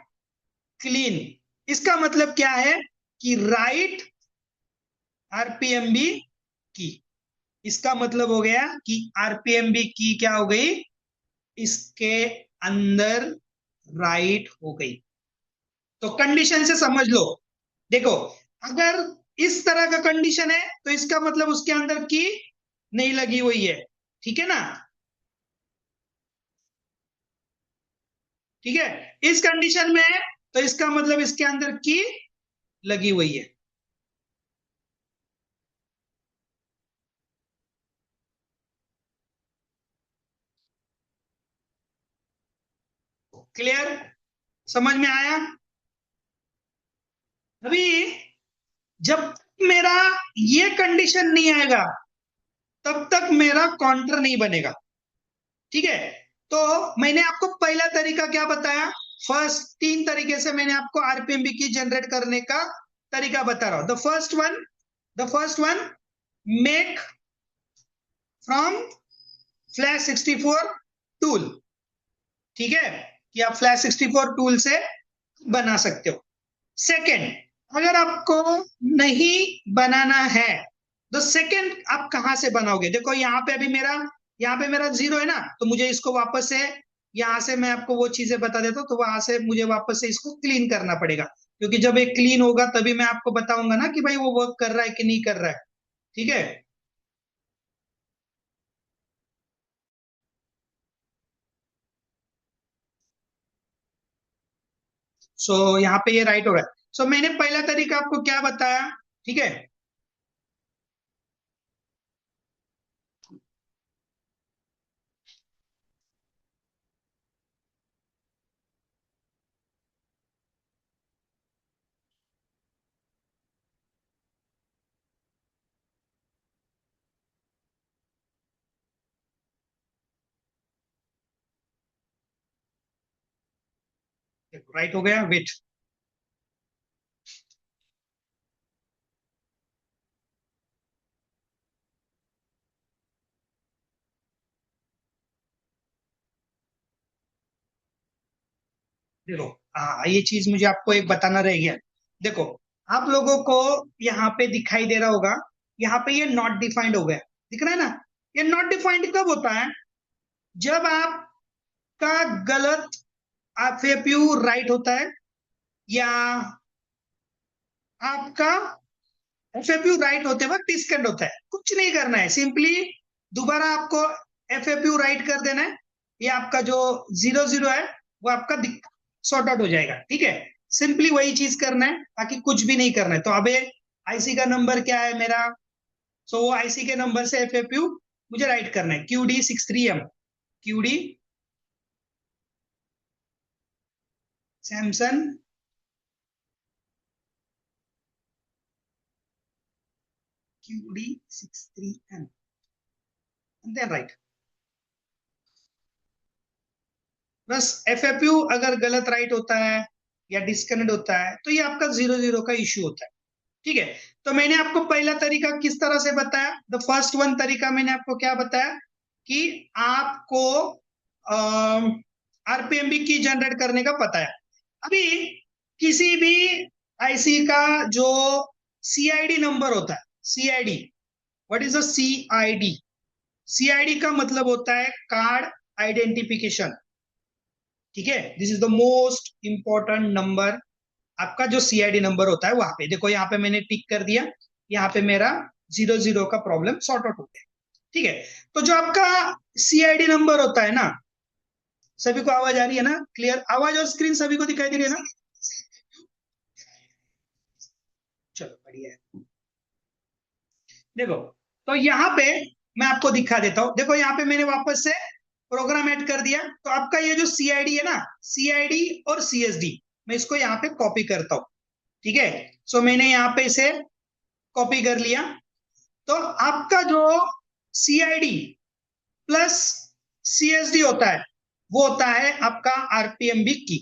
क्लीन। इसका मतलब क्या है कि राइट आरपीएमबी की। इसका मतलब हो गया कि आरपीएमबी की क्या हो गई, इसके अंदर राइट हो गई। तो कंडीशन से समझ लो, देखो अगर इस तरह का कंडीशन है तो इसका मतलब उसके अंदर की नहीं लगी हुई है। ठीक है ना? ठीक है, इस कंडीशन में है तो इसका मतलब इसके अंदर की लगी हुई है। क्लियर? समझ में आया? अभी जब तक मेरा ये कंडीशन नहीं आएगा तब तक मेरा काउंटर नहीं बनेगा। ठीक है, तो मैंने आपको पहला तरीका क्या बताया, फर्स्ट 3 तरीके से मैंने आपको आरपीएमबी की जनरेट करने का तरीका बता रहा हूं। The first one make from flash 64 tool. ठीक है, कि आप फ्लैश 64 टूल से बना सकते हो। सेकेंड, अगर आपको नहीं बनाना है तो सेकेंड आप कहां से बनाओगे? देखो यहाँ पे मेरा 0 है ना, तो मुझे इसको वापस से यहां से मैं आपको वो चीजें बता देता हूँ, तो वहां से मुझे वापस से इसको क्लीन करना पड़ेगा, क्योंकि जब ये क्लीन होगा तभी मैं आपको बताऊंगा ना कि भाई वो वर्क कर रहा है कि नहीं कर रहा है। ठीक है, सो यहाँ पे ये राइट हो रहा है। सो मैंने पहला तरीका आपको क्या बताया, ठीक है। राइट हो गया, वेट। देखो, हाँ, ये चीज मुझे आपको एक बताना रह गया। देखो, आप लोगों को यहाँ पे दिखाई दे रहा होगा, यहाँ पे ये नॉट डिफाइंड हो गया, दिख रहा है ना। ये नॉट डिफाइंड कब होता है? जब आपका गलत एफएपयू राइट होता है, या आपका एफएपयू राइट होते वक्त डिस्कनेक्ट होता है। कुछ नहीं करना है, सिंपली दोबारा आपको एफएपयू राइट कर देना है। ये आपका जो 00 है वो आपका सॉर्ट आउट हो जाएगा, ठीक है। सिंपली वही चीज करना है, बाकी कुछ भी नहीं करना है। तो अबे आईसी का नंबर क्या है मेरा? सो वो आईसी के नंबर से एफएपयू मुझे राइट करना है, QD63M। QD Samsung QD63M, then right. बस एफएपयू अगर गलत राइट होता है या डिस्कनेक्ट होता है तो ये आपका 00 का इश्यू होता है, ठीक है। तो मैंने आपको पहला तरीका किस तरह से बताया, द फर्स्ट वन तरीका मैंने आपको क्या बताया कि आपको आरपीएमबी की जनरेट करने का पता है। अभी किसी भी आईसी का जो सीआईडी नंबर होता है, CID, what is a CID? CID का मतलब होता है कार्ड आइडेंटिफिकेशन, ठीक है। This is the most important number. आपका जो सीआईडी नंबर होता है वहां पे देखो, यहाँ पे मैंने टिक कर दिया, यहाँ पे मेरा 00 का प्रॉब्लम सॉर्ट आउट हो गया, ठीक है। तो जो आपका सीआईडी नंबर होता है ना, सभी को आवाज आ रही है ना? क्लियर आवाज और स्क्रीन सभी को दिखाई दे रही है ना? चलो बढ़िया है। देखो, तो यहाँ पे मैं आपको दिखा देता हूं। देखो यहाँ पे मैंने वापस से प्रोग्राम ऐड कर दिया। तो आपका ये जो सीआईडी है ना, सीआईडी और सीएसडी, मैं इसको यहाँ पे कॉपी करता हूं, ठीक है। सो मैंने यहाँ पे इसे कॉपी कर लिया। तो आपका जो सीआईडी प्लस सीएसडी होता है वो होता है आपका आरपीएमबी की।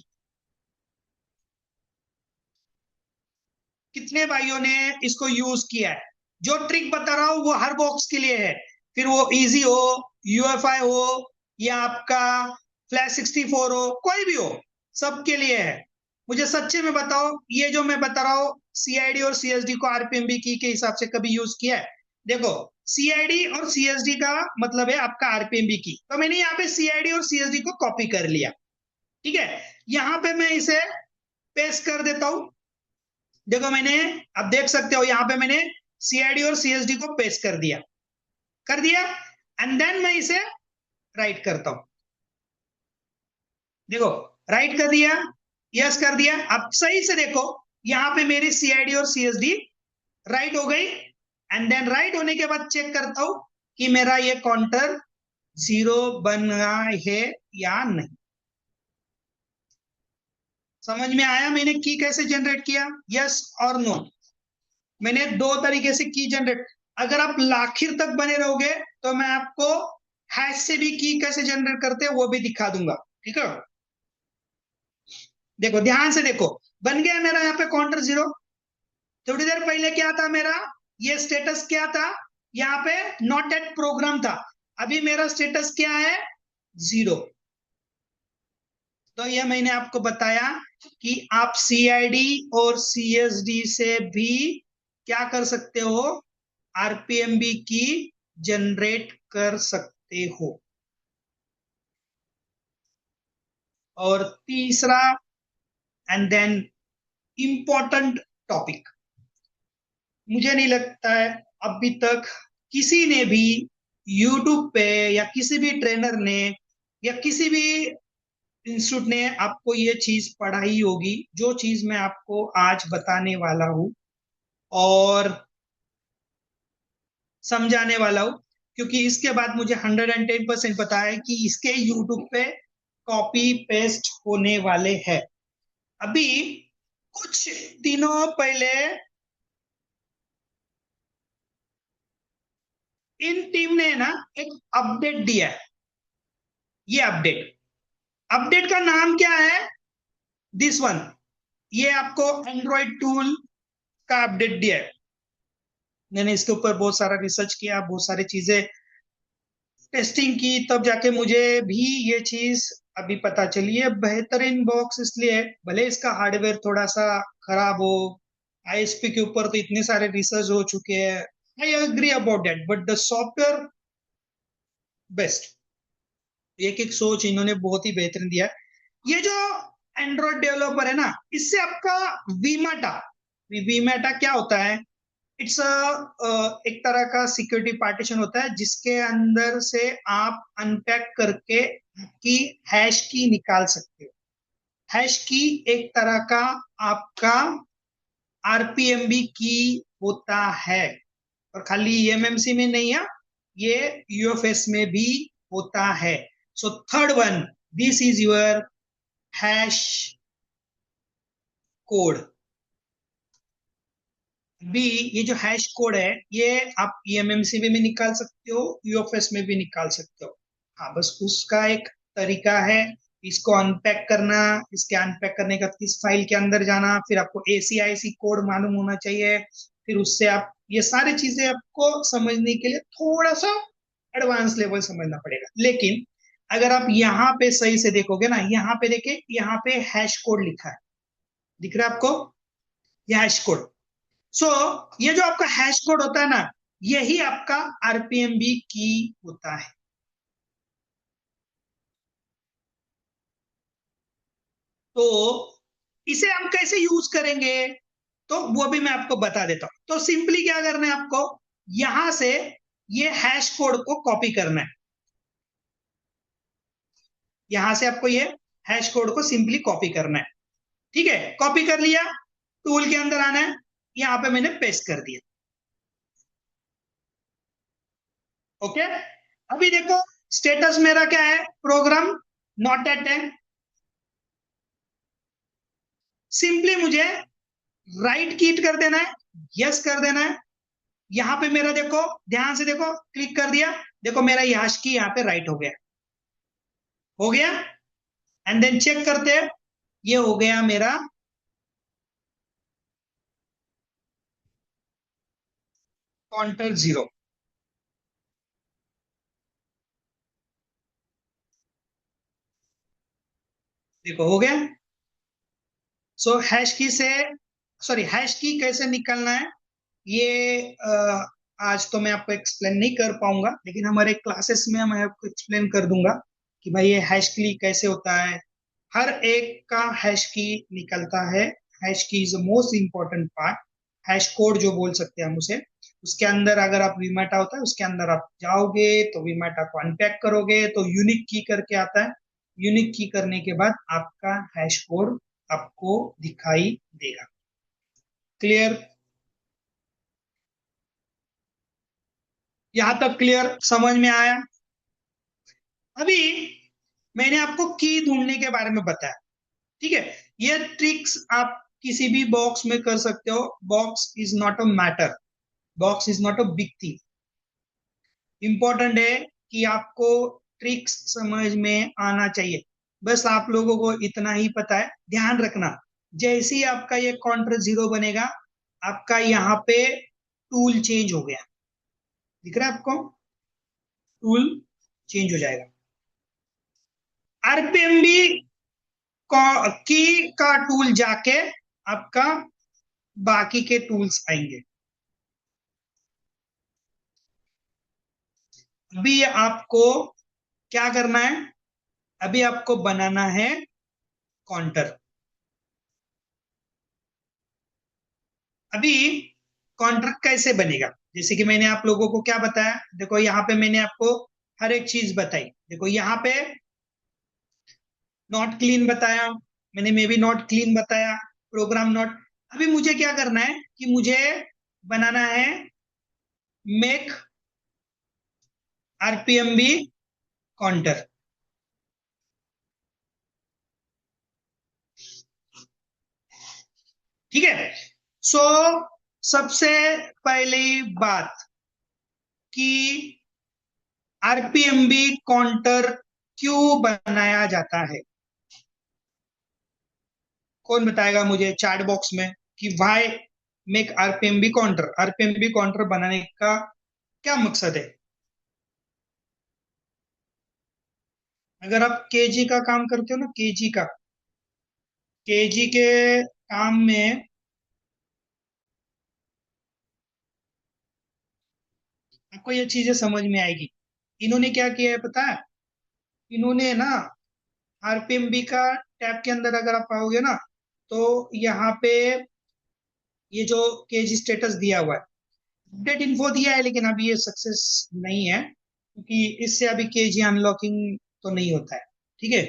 कितने भाइयों ने इसको यूज किया है? जो ट्रिक बता रहा हूं वो हर बॉक्स के लिए है, फिर वो इजी हो, यूएफआई हो, या आपका फ्लैश 64 हो, कोई भी हो, सबके लिए है। मुझे सच्चे में बताओ, ये जो मैं बता रहा हूं सीआईडी और सीएसडी को आरपीएमबी की के हिसाब से कभी यूज किया है? देखो, सीआईडी और सीएसडी का मतलब है आपका आरपीएमबी की। तो मैंने यहाँ पे सीआईडी और सीएसडी को कॉपी कर लिया, ठीक है। यहाँ पे मैं इसे पेस्ट कर देता हूं। देखो मैंने, अब देख सकते हो यहाँ पे मैंने सीआईडी और सीएसडी को पेस्ट कर दिया। एंड देन मैं इसे राइट करता हूं। देखो, राइट कर दिया, यस कर दिया। अब सही से देखो, यहाँ पे मेरी सीआईडी और सीएसडी राइट हो गई। एंड देन राइट होने के बाद चेक करता हूं कि मेरा ये काउंटर 0 बन रहा है या नहीं। समझ में आया मैंने की कैसे जनरेट किया? यस और नो। मैंने दो तरीके से की जनरेट। अगर आप आखिर तक बने रहोगे तो मैं आपको हैश से भी की कैसे जनरेट करते हैं वो भी दिखा दूंगा, ठीक है। देखो ध्यान से देखो, बन गया मेरा यहाँ पे काउंटर 0। थोड़ी देर पहले क्या था मेरा, ये स्टेटस क्या था, यहाँ पे नॉट एट प्रोग्राम था। अभी मेरा स्टेटस क्या है? 0। तो ये मैंने आपको बताया कि आप सीआईडी और सीएसडी से भी क्या कर सकते हो, आरपीएमबी की जनरेट कर सकते हो। और तीसरा एंड देन इंपॉर्टेंट टॉपिक, मुझे नहीं लगता है अभी तक किसी ने भी यूट्यूब पे या किसी भी ट्रेनर ने या किसी भी इंस्टीट्यूट ने आपको ये चीज पढ़ाई होगी, जो चीज मैं आपको आज बताने वाला हूं और समझाने वाला हूं, क्योंकि इसके बाद मुझे 110% पता है कि इसके यूट्यूब पे कॉपी पेस्ट होने वाले हैं। अभी कुछ दिनों पहले इन टीम ने ना एक अपडेट दिया है। ये अपडेट अपडेट का नाम क्या है? This one. ये आपको एंड्रॉइड टूल का अपडेट दिया है। मैंने इसके ऊपर बहुत सारा रिसर्च किया, बहुत सारी चीजें टेस्टिंग की, तब जाके मुझे भी ये चीज अभी पता चली है। बेहतरीन बॉक्स इसलिए है, भले इसका हार्डवेयर थोड़ा सा खराब हो, आईएसपी के ऊपर तो इतने सारे रिसर्च हो चुके हैं, I agree about that, but the software best. एक एक सोच इन्होंने बहुत ही बेहतरीन दिया है। ये जो एंड्रॉइड डेवलपर है ना, इससे आपका वीमाटा, वीमाटा क्या होता है? इट्स एक तरह का सिक्योरिटी पार्टीशन होता है, जिसके अंदर से आप अनपैक करके की हैश की निकाल सकते हो। हैश की एक तरह का आपका आरपीएमबी की होता है, और खाली ईएमएमसी में नहीं है, ये यूएफएस में भी होता है। So third one, this is your hash code. भी ये जो हैश कोड है, ये आप ईएमएमसी में भी निकाल सकते हो, यूएफएस में भी निकाल सकते हो। हाँ, बस उसका एक तरीका है, इसको अनपैक करना, इसके अनपैक करने का किस फाइल के अंदर जाना, फिर आपको एसीआईसी कोड मालूम होना चाहिए, फिर उससे आप ये सारी चीजें आपको समझने के लिए थोड़ा सा एडवांस लेवल समझना पड़ेगा। लेकिन अगर आप यहाँ पे सही से देखोगे ना, यहाँ पे देखिए, यहाँ पे हैश कोड लिखा है, दिख रहा है आपको? ये हैश कोड। सो ये जो आपका हैश कोड होता है ना, यही आपका आरपीएमबी की होता है। तो इसे हम कैसे यूज करेंगे, तो वो भी मैं आपको बता देता हूं। तो सिंपली क्या करना है आपको, यहां से ये हैश कोड को कॉपी करना है। यहां से आपको ये हैश कोड को सिंपली कॉपी करना है। ठीक है, कॉपी कर लिया, टूल के अंदर आना है, यहां पे मैंने पेस्ट कर दिया। ओके, अभी देखो स्टेटस मेरा क्या है, प्रोग्राम नॉट एट है। सिंपली मुझे राइट कीट कर देना है, यस कर देना है। यहां पे मेरा देखो, ध्यान से देखो, क्लिक कर दिया, देखो मेरा यश की यहाँ पे राइट हो गया, हो गया। एंड देन चेक करते हैं, ये हो गया मेरा काउंटर 0। देखो हो गया। सो हैश की से, सॉरी, हैश की कैसे निकलना है, ये आज तो मैं आपको एक्सप्लेन नहीं कर पाऊंगा, लेकिन हमारे क्लासेस में मैं आपको एक्सप्लेन कर दूंगा कि भाई ये हैश की कैसे होता है। हर एक का हैश की निकलता है। हैश की is the most important part. Hash code जो बोल सकते हैं हम उसे, उसके अंदर अगर आप वीमाटा होता है उसके अंदर आप जाओगे, तो वीमाटा को अनपैक करोगे तो यूनिक की करके आता है। यूनिक की करने के बाद आपका हैश कोड आपको दिखाई देगा। क्लियर? यहां तक क्लियर समझ में आया? अभी मैंने आपको की ढूंढने के बारे में बताया, ठीक है? ये ट्रिक्स आप किसी भी बॉक्स में कर सकते हो। Box is not a matter, box is not a big thing. Important है कि आपको ट्रिक्स समझ में आना चाहिए। बस आप लोगों को इतना ही पता है, ध्यान रखना, जैसे ही आपका ये काउंटर 0 बनेगा, आपका यहाँ पे टूल चेंज हो गया, दिख रहा है आपको? टूल चेंज हो जाएगा। आरपीएमबी की का टूल जाके आपका बाकी के टूल्स आएंगे। अभी आपको क्या करना है, अभी आपको बनाना है काउंटर। अभी काउंटर कैसे बनेगा, जैसे कि मैंने आप लोगों को क्या बताया, देखो यहाँ पे मैंने आपको हर एक चीज बताई। देखो यहाँ पे नॉट क्लीन बताया, मैंने मे बी नॉट क्लीन बताया, प्रोग्राम नॉट। अभी मुझे क्या करना है कि मुझे बनाना है मेक आरपीएम भी काउंटर। ठीक है। सो सबसे पहली बात कि आरपीएम भी काउंटर क्यों बनाया जाता है, कौन बताएगा मुझे चैट बॉक्स में कि वाई मेक आरपीएम भी काउंटर, आरपीएम भी काउंटर बनाने का क्या मकसद है। अगर आप केजी का काम करते हो ना, केजी का, केजी के काम में आपको ये चीजें समझ में आएगी। इन्होंने क्या किया है पता है, इन्होंने ना आरपीएमबी का टैब के अंदर अगर आप पाओगे ना, तो यहाँ पे ये जो केजी स्टेटस दिया हुआ है, अपडेट इन्फो दिया है, लेकिन अभी ये सक्सेस नहीं है क्योंकि इससे अभी केजी अनलॉकिंग तो नहीं होता है। ठीक है।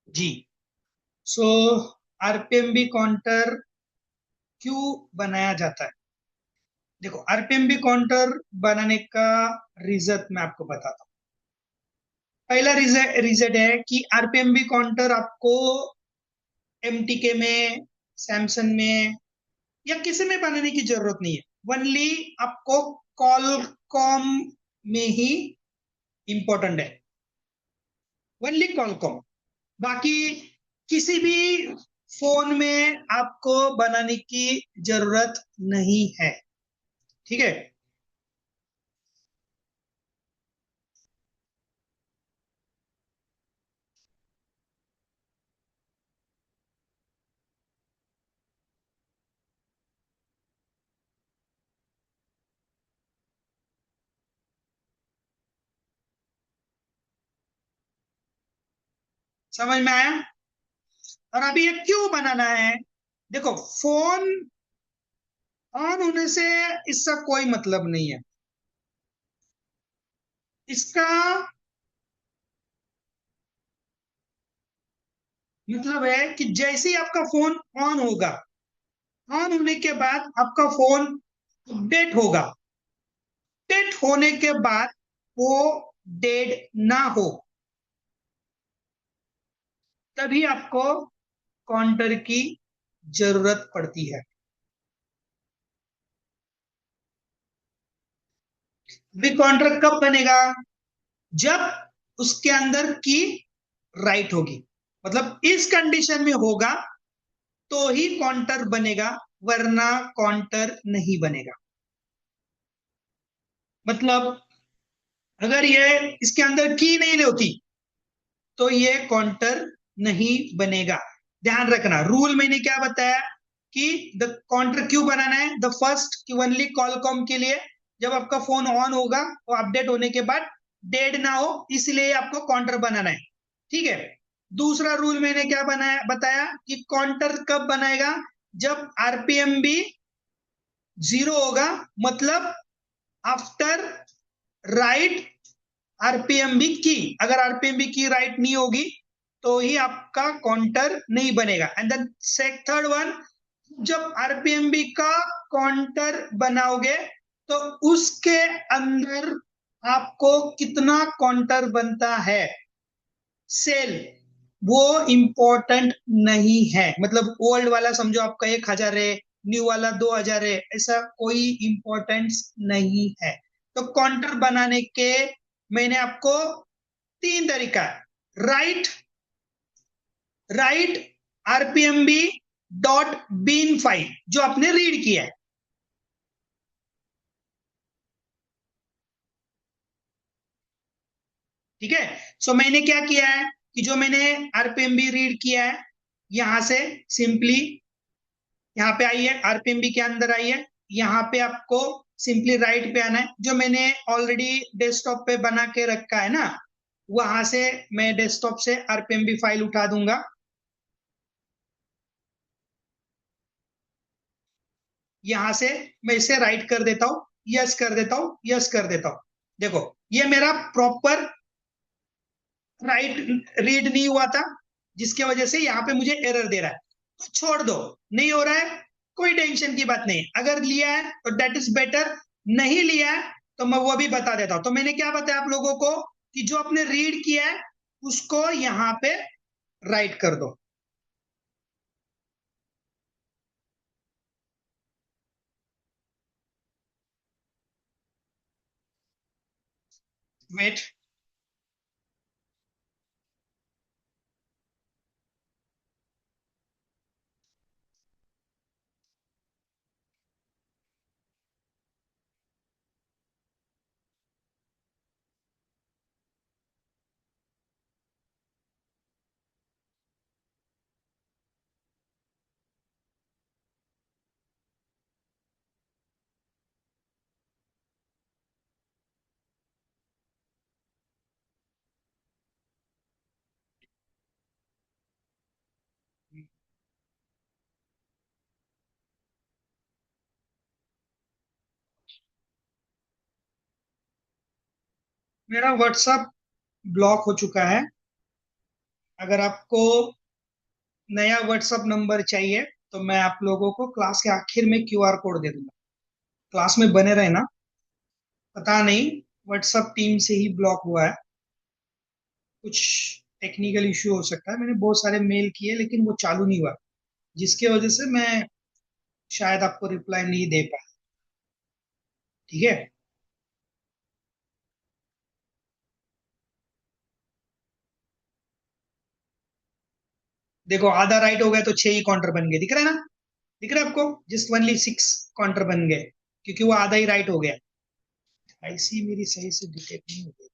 जी। सो आरपीएमबी काउंटर क्यों बनाया जाता है, देखो आरपीएमबी काउंटर बनाने का रीजन मैं आपको बताता हूँ। पहला रीजन रीजन है कि आरपीएमबी काउंटर आपको एमटीके में, सैमसंग में या किसी में बनाने की जरूरत नहीं है, ओनली आपको कॉलकॉम में ही इंपॉर्टेंट है, ओनली कॉलकॉम। बाकी किसी भी फोन में आपको बनाने की जरूरत नहीं है। ठीक है। समझ में आया। और अभी ये क्यों बनाना है, देखो फोन ऑन होने से इसका कोई मतलब नहीं है। इसका मतलब है कि जैसे ही आपका फोन ऑन होगा, ऑन होने के बाद आपका फोन अपडेट होगा, अपडेट होने के बाद वो डेड ना हो, तभी आपको काउंटर की जरूरत पड़ती है। अभी काउंटर कब बनेगा, जब उसके अंदर की राइट होगी, मतलब इस कंडीशन में होगा तो ही काउंटर बनेगा, वरना काउंटर नहीं बनेगा। मतलब अगर ये इसके अंदर की नहीं होती तो ये काउंटर नहीं बनेगा। ध्यान रखना रूल मैंने क्या बताया कि द काउंटर क्यों बनाना है, द फर्स्ट कि ओनली कॉलकॉम के लिए, जब आपका फोन ऑन होगा तो अपडेट होने के बाद डेड ना हो, इसलिए आपको काउंटर बनाना है। ठीक है। दूसरा रूल मैंने क्या बनाया बताया कि काउंटर कब बनाएगा, जब आरपीएम भी जीरो होगा, मतलब आफ्टर राइट आरपीएम भी की, अगर आरपीएम भी की राइट नहीं होगी तो ही आपका काउंटर नहीं बनेगा। एंड देन थर्ड वन, जब आरपीएम भी का काउंटर बनाओगे तो उसके अंदर आपको कितना काउंटर बनता है, सेल, वो इंपॉर्टेंट नहीं है। मतलब ओल्ड वाला समझो आपका 1,000 है, न्यू वाला 2,000 है, ऐसा कोई इंपॉर्टेंस नहीं है। तो काउंटर बनाने के मैंने आपको तीन तरीका है, write, write RPMB dot bin file जो आपने रीड किया है। ठीक है। सो मैंने क्या किया है कि जो मैंने आरपीएमबी रीड किया है, यहां से सिंपली यहाँ पे आई है, आरपीएमबी के अंदर आई है, यहाँ पे आपको सिंपली राइट पे आना है, जो मैंने ऑलरेडी डेस्कटॉप पे बना के रखा है ना, वहां से मैं डेस्कटॉप से आरपीएमबी फाइल उठा दूंगा। यहां से मैं इसे राइट कर देता हूँ, यस कर देता हूँ, यस कर देता हूँ। देखो, ये मेरा प्रॉपर राइट रीड नहीं हुआ था, जिसके वजह से यहाँ पे मुझे एरर दे रहा है। तो छोड़ दो, नहीं हो रहा है, कोई टेंशन की बात नहीं। अगर लिया है तो डेट इज बेटर, नहीं लिया है तो मैं वो भी बता देता हूं। तो मैंने क्या बताया आप लोगों को कि जो आपने रीड किया है उसको यहाँ पे राइट कर दो। वेट, मेरा व्हाट्सअप ब्लॉक हो चुका है। अगर आपको नया व्हाट्सअप नंबर चाहिए तो मैं आप लोगों को क्लास के आखिर में क्यूआर कोड दे दूंगा। क्लास में बने रहे ना। पता नहीं, व्हाट्सअप टीम से ही ब्लॉक हुआ है, कुछ टेक्निकल इश्यू हो सकता है। मैंने बहुत सारे मेल किए लेकिन वो चालू नहीं हुआ, जिसके वजह से मैं शायद आपको रिप्लाई नहीं दे पाया। ठीक है। देखो, आधा राइट हो गया तो 6 ही काउंटर बन गए, दिख रहा है ना? दिख रहा है आपको? जस्ट ओनली 6 काउंटर बन गए, क्योंकि वो आधा ही राइट हो गया। आईसी मेरी सही से डिटेक्ट नहीं हो गई।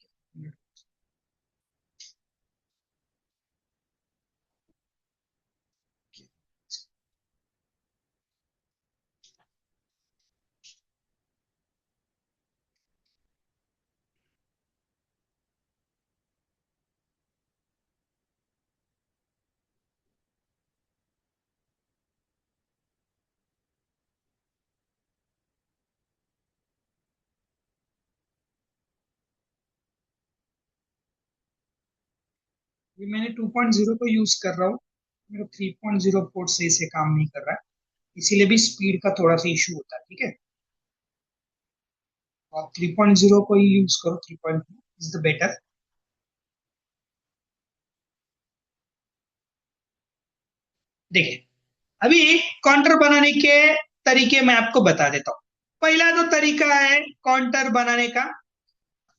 ये मैंने 2.0 को यूज कर रहा हूँ, मेरा 3.0 पोर्ट सही से काम नहीं कर रहा है, इसीलिए भी स्पीड का थोड़ा सा इशू होता है। ठीक है, आप 3.0 को ही यूज करो, 3.2 इज द बेटर। देखिए, अभी काउंटर बनाने के तरीके मैं आपको बता देता हूँ। पहला जो तरीका है काउंटर बनाने का,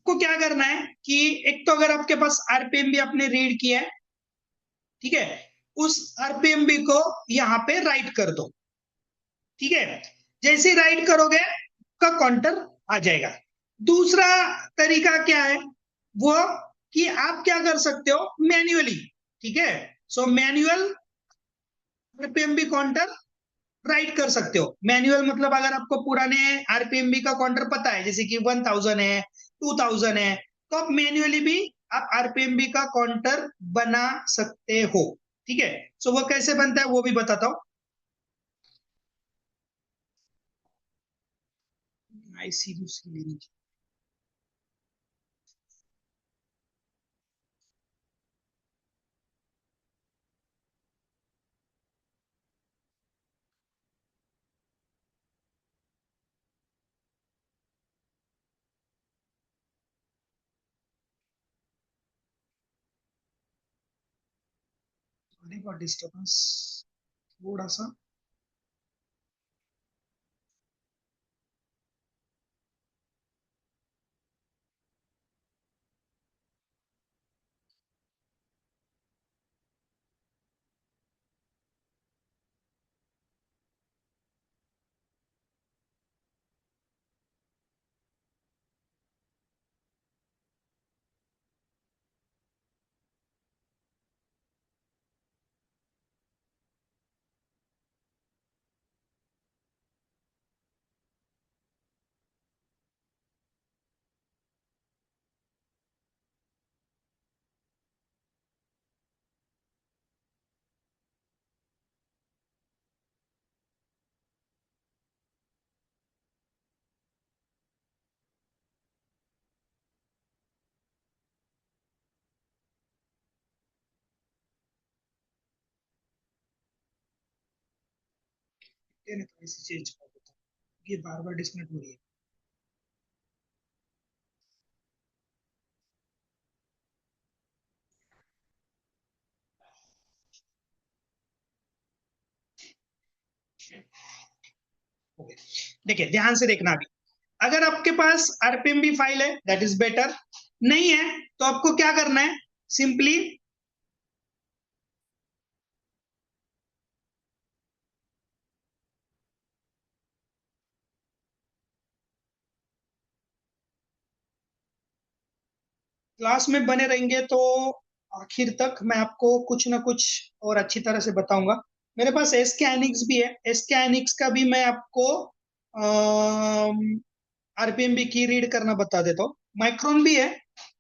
आपको क्या करना है कि एक तो अगर आपके पास आरपीएम भी आपने रीड किया है, ठीक है, उस आरपीएम भी को यहाँ पे राइट कर दो। ठीक है, जैसे राइट करोगे का काउंटर आ जाएगा। दूसरा तरीका क्या है, वो कि आप क्या कर सकते हो मैन्युअली। ठीक है, सो मैन्युअल आरपीएम भी काउंटर राइट कर सकते हो। मैनुअल मतलब अगर आपको पुराने आरपीएमबी का काउंटर पता है, जैसे कि 1000 है, 2000 है, तो आप मैन्युअली भी आप आरपीएमबी का काउंटर बना सकते हो। ठीक है, सो वो कैसे बनता है वो भी बताता हूँ। आईसी दूसरी लेनी चाहिए, डिस्टर्बेंस थोड़ा सा। ये नहीं तो ऐसे चेंज कर देता हूँ, ये बार बार डिस्कनेक्ट हो रही है। ओके, देखिए ध्यान से देखना अभी। अगर आपके पास आरपीएमबी फाइल है दैट इज बेटर, नहीं है तो आपको क्या करना है, सिंपली क्लास में बने रहेंगे तो आखिर तक मैं आपको कुछ ना कुछ और अच्छी तरह से बताऊंगा। मेरे पास एस के एनिक्स भी है, एस के एनिक्स का भी मैं आपको आरपीएमबी की रीड करना बता देता हूँ। माइक्रोन भी है,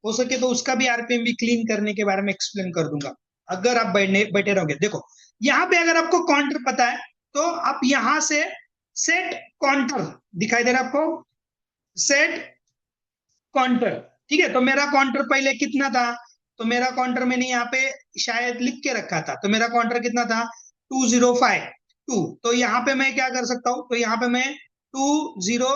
हो सके तो उसका भी आरपीएमबी क्लीन करने के बारे में एक्सप्लेन कर दूंगा अगर आप बैठे बैठे रहोगे। देखो यहाँ पे अगर आपको काउंटर पता है तो आप यहां से सेट काउंटर, दिखाई दे रहा है आपको, सेट काउंटर। ठीक है, तो मेरा काउंटर पहले कितना था, तो मेरा काउंटर मैंने यहाँ पे शायद लिख के रखा था, तो मेरा काउंटर कितना था, 2052। तो यहाँ पे मैं क्या कर सकता हूँ, तो यहाँ पे मैं 20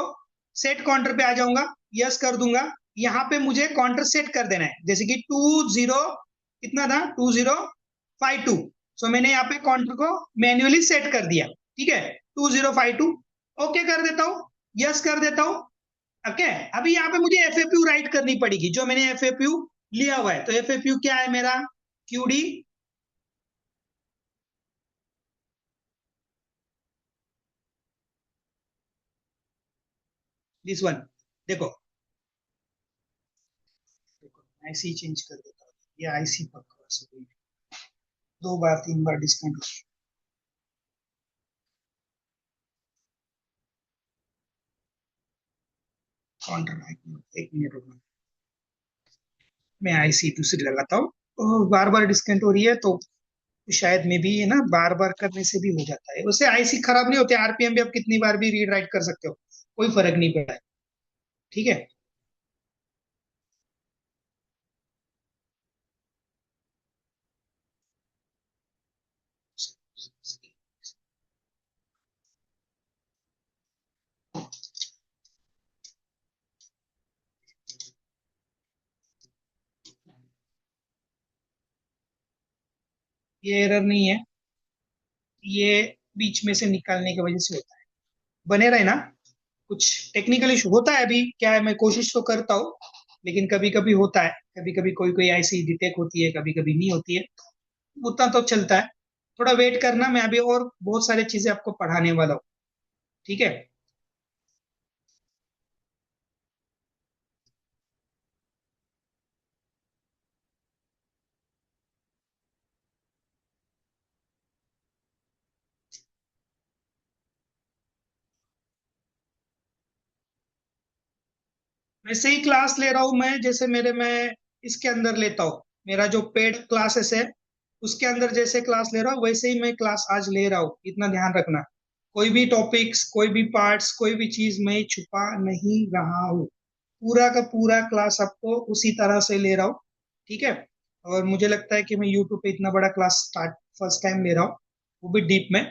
सेट काउंटर पे आ जाऊंगा, यस कर दूंगा। यहाँ पे मुझे काउंटर सेट कर देना है, जैसे कि 20 कितना था, 2052। सो मैंने यहाँ पे काउंटर को मैन्युअली सेट कर दिया। ठीक है, 2052 ओके कर देता हूँ, यस कर देता हूँ। ओके, अभी यहाँ पे मुझे एफएक्यू राइट करनी पड़ेगी, जो मैंने एफएक्यू लिया हुआ है। तो एफएक्यू क्या है मेरा, क्यूडी दिस वन। देखो देखो आईसी चेंज कर देता हूँ, ये आईसी पक्का से कोई दो बार तीन बार डिस्काउंट। काउंटर एक मिनट रुकना, मैं आईसी दूसरी लगाता हूँ। बार बार डिस्काउंट हो रही है तो शायद में भी, है ना, बार बार करने से भी हो जाता है। वैसे आईसी खराब नहीं होते, आरपीएम भी आप कितनी बार भी रीड राइट कर सकते हो, कोई फर्क नहीं पड़ता है। ठीक है, ये एरर नहीं है, ये बीच में से निकालने की वजह से होता है। बने रहे ना, कुछ टेक्निकल इशू होता है, अभी क्या है मैं कोशिश तो करता हूँ, लेकिन कभी कभी होता है, कभी कभी कोई कोई ऐसी डिटेक्ट होती है, कभी कभी नहीं होती है। उतना तो चलता है, थोड़ा वेट करना, मैं अभी और बहुत सारी चीजें आपको पढ़ाने वाला हूँ। ठीक है, वैसे ही क्लास ले रहा हूँ मैं, जैसे मेरे मैं इसके अंदर लेता हूँ, मेरा जो पेड क्लासेस है उसके अंदर जैसे क्लास ले रहा हूँ वैसे ही मैं क्लास आज ले रहा हूँ, इतना ध्यान रखना। कोई भी टॉपिक्स, कोई भी पार्ट्स, कोई भी चीज मैं छुपा नहीं रहा हूँ, पूरा का पूरा क्लास आपको उसी तरह से ले रहा हूँ। ठीक है, और मुझे लगता है कि मैं यूट्यूब पे इतना बड़ा क्लास स्टार्ट फर्स्ट टाइम ले रहा हूँ, वो भी डीप में।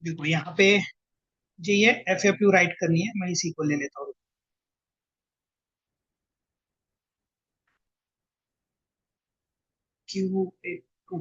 देखो यहाँ पे जो ये एफ एफ यू राइट करनी है, मैं इसी को ले लेता हूँ। Q A two.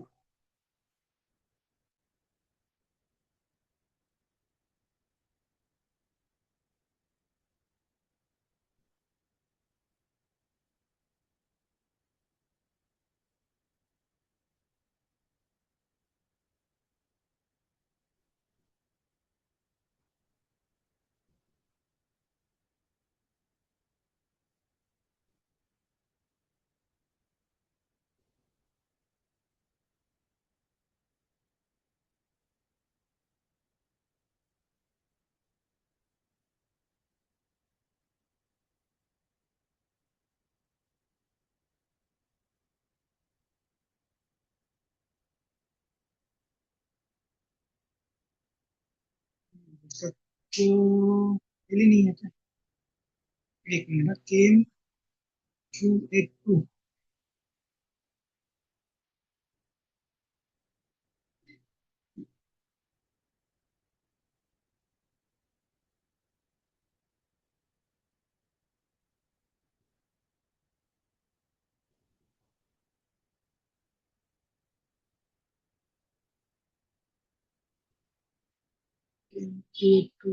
क्यू नहीं है क्या? एक minute, came Q A two. Q two.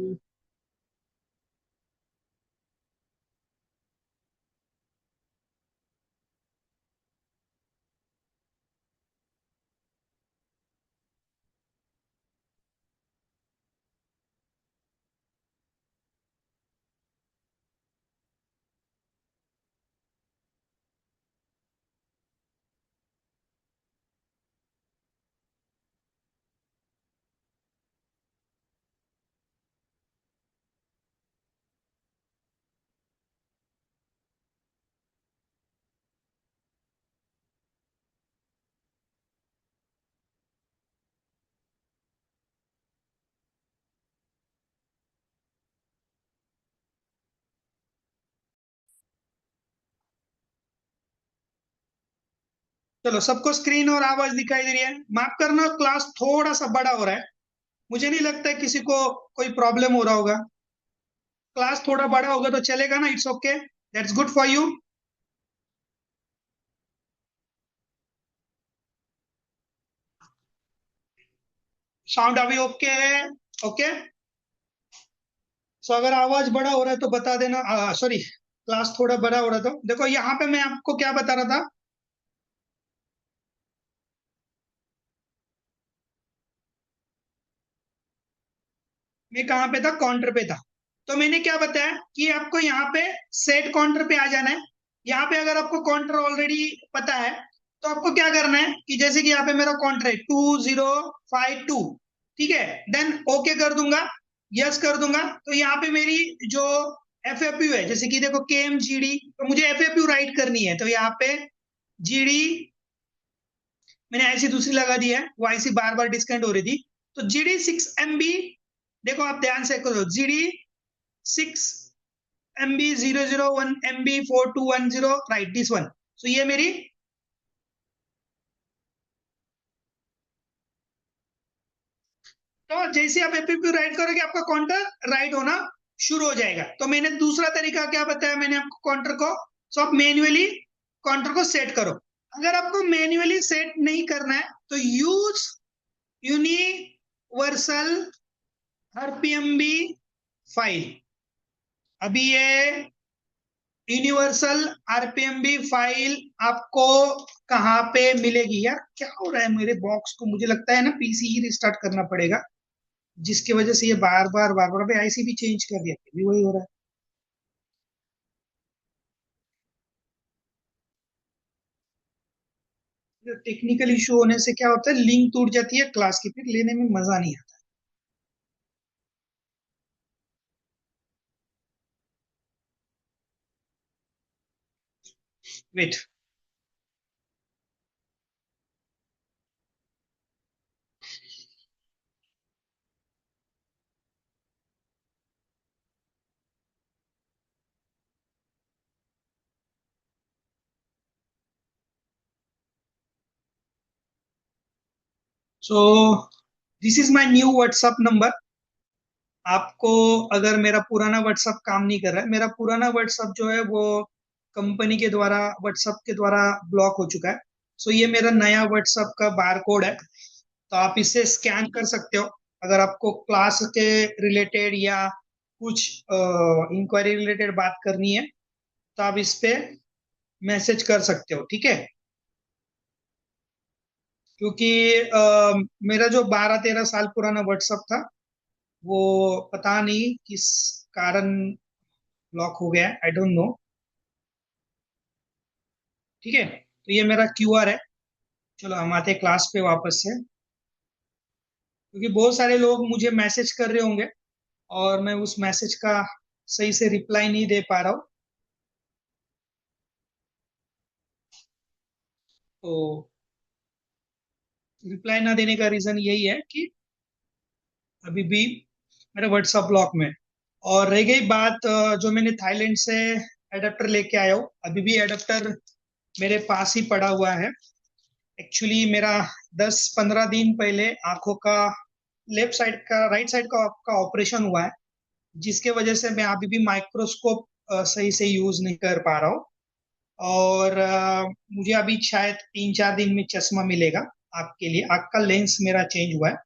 चलो, सबको स्क्रीन और आवाज दिखाई दे रही है? माफ करना, क्लास थोड़ा सा बड़ा हो रहा है। मुझे नहीं लगता है किसी को कोई प्रॉब्लम हो रहा होगा। क्लास थोड़ा बड़ा होगा तो चलेगा ना? It's okay, that's good for you. Sound अभी ओके है? ओके। सो अगर आवाज बड़ा हो रहा है तो बता देना। सॉरी, क्लास थोड़ा बड़ा हो रहा था। देखो यहाँ पे मैं आपको क्या बता रहा था। मैं कहाँ पे था? काउंटर पे था। तो मैंने क्या बताया कि आपको यहाँ पे सेट काउंटर पे आ जाना है। यहाँ पे अगर आपको काउंटर ऑलरेडी पता है तो आपको क्या करना है कि जैसे कि यहाँ पे मेरा काउंटर है 2052। ठीक है, देन ओके कर दूंगा, यस कर दूंगा। तो यहाँ पे मेरी जो एफ एफ यू है, जैसे कि देखो के एम जी डी, तो मुझे एफ एफ यू राइट करनी है। तो यहाँ पे जी डी मैंने ऐसी दूसरी लगा दी है, वो ऐसी बार बार डिस्कनेक्ट हो रही थी। तो जी डी 6 MB, देखो आप ध्यान से करो, G D 6 MB 001 MB 4210, write this one. So ये मेरी। तो जैसे आप एपीपी राइट करोगे आपका काउंटर राइट होना शुरू हो जाएगा। तो मैंने दूसरा तरीका क्या बताया मैंने आपको काउंटर को। सो आप मैन्युअली काउंटर को सेट करो। अगर आपको मैन्युअली सेट नहीं करना है तो यूज यूनिवर्सल आरपीएमबी फाइल। अभी ये यूनिवर्सल आरपीएमबी फाइल आपको कहाँ पे मिलेगी? यार क्या हो रहा है मेरे बॉक्स को? मुझे लगता है ना पीसी ही रिस्टार्ट करना पड़ेगा, जिसकी वजह से ये बार बार अभी आईसी भी चेंज कर दिया, फिर भी वही हो रहा है। टेक्निकल इशू होने से क्या होता है, लिंक टूट जाती है क्लास की, फिर लेने में मजा नहीं आता। Wait. So this is my new WhatsApp number. आपको अगर मेरा पुराना व्हाट्सअप काम नहीं कर रहा है, मेरा पुराना व्हाट्सअप जो है वो कंपनी के द्वारा व्हाट्सअप के द्वारा ब्लॉक हो चुका है। सो ये मेरा नया व्हाट्सअप का बार कोड है, तो आप इसे स्कैन कर सकते हो। अगर आपको क्लास के रिलेटेड या कुछ इंक्वायरी रिलेटेड बात करनी है तो आप इस पे मैसेज कर सकते हो, ठीक है। क्योंकि मेरा जो 12-13 साल पुराना व्हाट्सअप था वो पता नहीं किस कारण ब्लॉक हो गया है, आई डोंट नो। ठीक है, तो ये मेरा क्यूआर है। चलो हम आते हैं क्लास पे वापस से, क्योंकि बहुत सारे लोग मुझे मैसेज कर रहे होंगे और मैं उस मैसेज का सही से रिप्लाई नहीं दे पा रहा हूँ। तो रिप्लाई ना देने का रीजन यही है कि अभी भी मेरा व्हाट्सएप ब्लॉक में है। और रह गई बात जो मैंने थाईलैंड से एडेप्टर लेके आया हूँ, अभी भी एडेप्टर मेरे पास ही पड़ा हुआ है। एक्चुअली मेरा 10-15 दिन पहले आंखों का लेफ्ट साइड का राइट साइड का आपका ऑपरेशन हुआ है, जिसके वजह से मैं अभी भी माइक्रोस्कोप सही से यूज नहीं कर पा रहा हूँ। और मुझे अभी शायद 3-4 दिन में चश्मा मिलेगा। आपके लिए आँख का लेंस मेरा चेंज हुआ है।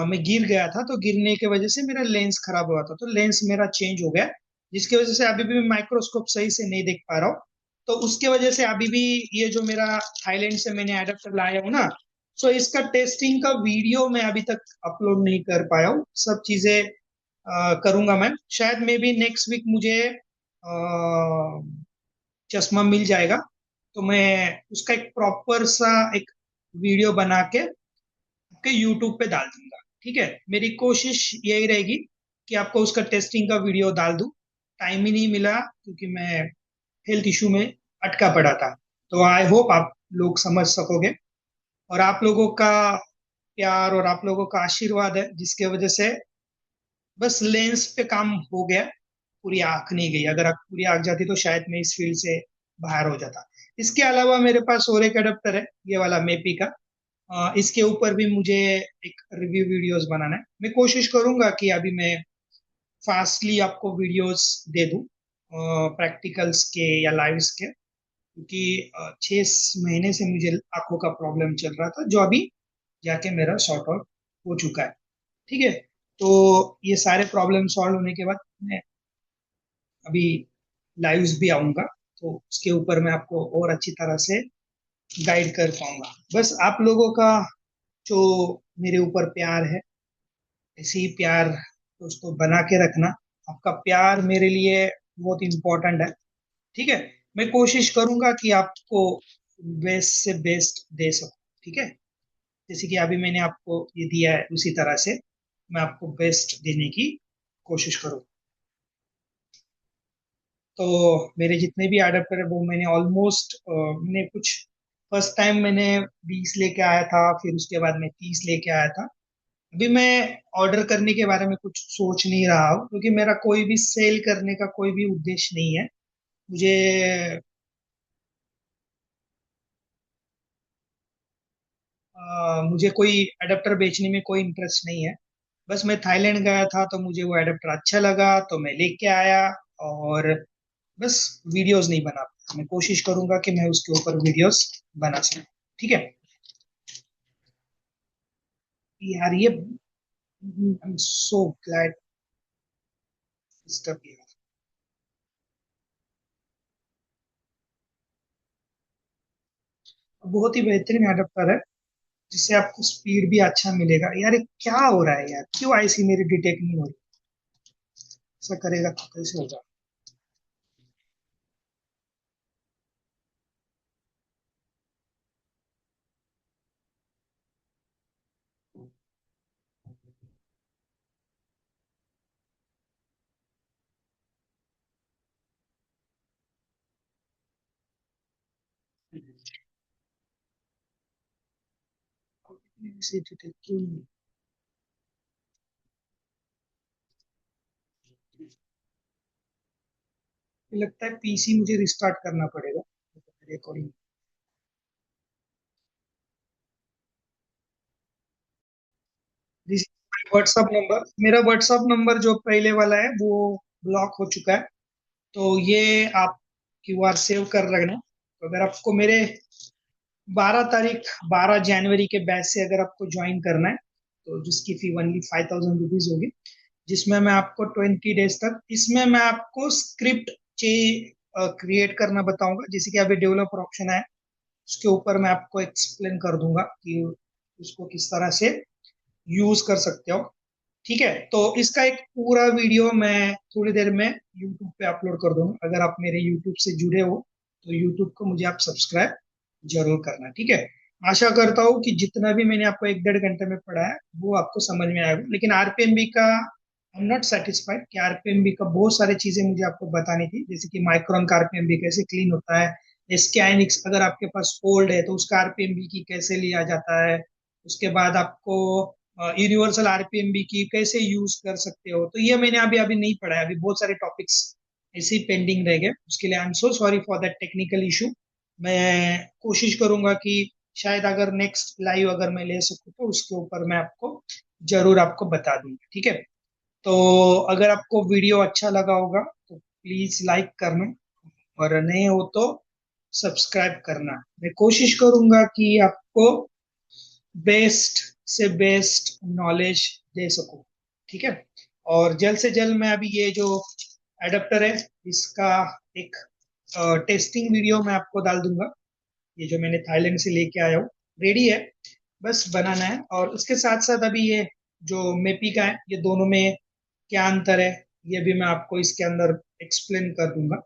मैं गिर गया था तो गिरने की वजह से मेरा लेंस खराब हुआ था, तो लेंस मेरा चेंज हो गया, जिसकी वजह से अभी भी मैं माइक्रोस्कोप सही से नहीं देख पा रहा हूँ। तो उसके वजह से अभी भी ये जो मेरा थाईलैंड से मैंने एडेप्टर लाया हूँ ना, सो इसका टेस्टिंग का वीडियो मैं अभी तक अपलोड नहीं कर पाया हूँ। सब चीजें करूंगा मैं, शायद मे बी नेक्स्ट वीक मुझे चश्मा मिल जाएगा, तो मैं उसका एक प्रॉपर सा एक वीडियो बना के आपके यूट्यूब पे डाल दूंगा। ठीक है, मेरी कोशिश यही रहेगी कि आपको उसका टेस्टिंग का वीडियो डाल दूं। टाइम ही नहीं मिला क्योंकि मैं हेल्थ इशू में अटका पड़ा था। तो आई होप आप लोग समझ सकोगे, और आप लोगों का प्यार और आप लोगों का आशीर्वाद है जिसके वजह से बस लेंस पे काम हो गया। पूरी आंख नहीं गई, अगर आंख पूरी आंख जाती तो शायद मैं इस फील्ड से बाहर हो जाता। इसके अलावा मेरे पास और एक अडेप्टर है, ये वाला मेपी का। इसके ऊपर भी मुझे एक रिव्यू वीडियोस बनाना है। मैं कोशिश करूंगा कि अभी मैं फास्टली आपको वीडियोस दे दूं, प्रैक्टिकल्स के या लाइव्स के, क्योंकि 6 महीने से मुझे आंखों का प्रॉब्लम चल रहा था, जो अभी जाके मेरा सॉर्ट आउट हो चुका है। ठीक है, तो ये सारे प्रॉब्लम सॉल्व होने के बाद मैं अभी लाइव्स भी आऊंगा, तो उसके ऊपर मैं आपको और अच्छी तरह से गाइड कर पाऊंगा। बस आप लोगों का जो मेरे ऊपर प्यार है, ऐसे ही प्यार दोस्तों बना के रखना। आपका प्यार मेरे लिए बहुत इंपॉर्टेंट है। ठीक है, मैं कोशिश करूंगा कि आपको बेस्ट से बेस्ट दे सकूं। ठीक है, जैसे कि अभी मैंने आपको ये दिया है उसी तरह से मैं आपको बेस्ट देने की कोशिश करूँ। तो मेरे जितने भी अडेप्टर है वो मैंने ऑलमोस्ट मैंने कुछ फर्स्ट टाइम मैंने 20 लेके आया था, फिर उसके बाद मैं 30 लेके आया था। अभी मैं ऑर्डर करने के बारे में कुछ सोच नहीं रहा हूँ, क्योंकि मेरा कोई भी सेल करने का कोई भी उद्देश्य नहीं है। मुझे मुझे कोई अडेप्टर बेचने में कोई इंटरेस्ट नहीं है। बस मैं थाईलैंड गया था तो मुझे वो अडेप्टर अच्छा लगा तो मैं लेके आया, और बस वीडियोस नहीं बना पाया। मैं कोशिश करूंगा कि मैं उसके ऊपर वीडियोस बना सकूं। ठीक है यार, ये I am so glad disturb किया। बहुत ही बेहतरीन एडेप्टर है, जिससे आपको स्पीड भी अच्छा मिलेगा। यार ये क्या हो रहा है यार, क्यों ऐसी मेरी डिटेक्ट नहीं हो रही? ऐसा करेगा तो कैसे होगा? ऐसी डिटेक्ट क्यों नहीं? मुझे लगता है पीसी मुझे रिस्टार्ट करना पड़ेगा मेरे अकॉर्डिंग। व्हाट्सअप नंबर, मेरा व्हाट्सअप नंबर जो पहले वाला है वो ब्लॉक हो चुका है। तो ये आप क्यूआर सेव कर रखना। तो अगर आपको मेरे 12 तारीख 12 जनवरी के बैच से अगर आपको ज्वाइन करना है, तो जिसकी फी ओनली 5,000 रुपीज होगी, जिसमें मैं आपको 20 डेज तक, इसमें मैं आपको स्क्रिप्ट चे क्रिएट करना बताऊंगा। जैसे कि अभी डेवलपर ऑप्शन है, उसके ऊपर मैं आपको एक्सप्लेन कर दूंगा कि उसको किस तरह से यूज कर सकते हो। ठीक है, तो इसका एक पूरा वीडियो मैं थोड़ी देर में यूट्यूब पे अपलोड कर दूंगा। अगर आप मेरे यूट्यूब से जुड़े हो तो यूट्यूब को मुझे आप सब्सक्राइब जरूर करना। ठीक है, आशा करता हूँ कि जितना भी मैंने आपको 1 डेढ़ घंटे में पढ़ाया वो आपको समझ में आएगा। लेकिन आरपीएमबी का आई एम नॉट सेटिस्फाइड कि आरपीएमबी का बहुत सारी चीजें मुझे आपको बतानी थी, जैसे कि माइक्रोन का आरपीएमबी कैसे क्लीन होता है, स्कैनिक्स अगर आपके पास ओल्ड है तो उसका आरपीएमबी की कैसे लिया जाता है, उसके बाद आपको यूनिवर्सल आरपीएमबी की कैसे यूज कर सकते हो। तो ये मैंने अभी अभी नहीं पढ़ा है, अभी बहुत सारे टॉपिक्स ऐसे ही पेंडिंग रह गए। उसके लिए I am so sorry for that technical issue. मैं कोशिश करूंगा कि शायद अगर नेक्स्ट लाइव अगर मैं ले सकूं तो उसके ऊपर मैं आपको जरूर आपको बता दूंगा। ठीक है, तो अगर आपको वीडियो अच्छा लगा होगा तो प्लीज लाइक करना, और नए हो तो सब्सक्राइब करना। मैं कोशिश करूंगा कि आपको बेस्ट से बेस्ट नॉलेज दे सकूं। ठीक है, और जल्द से जल्द मैं अभी ये जो एडेप्टर है इसका एक टेस्टिंग वीडियो मैं आपको डाल दूंगा। ये जो मैंने थाईलैंड से लेके आया हूँ रेडी है, बस बनाना है। और उसके साथ साथ अभी ये जो मेपी का है, ये दोनों में क्या अंतर है ये भी मैं आपको इसके अंदर एक्सप्लेन कर दूंगा।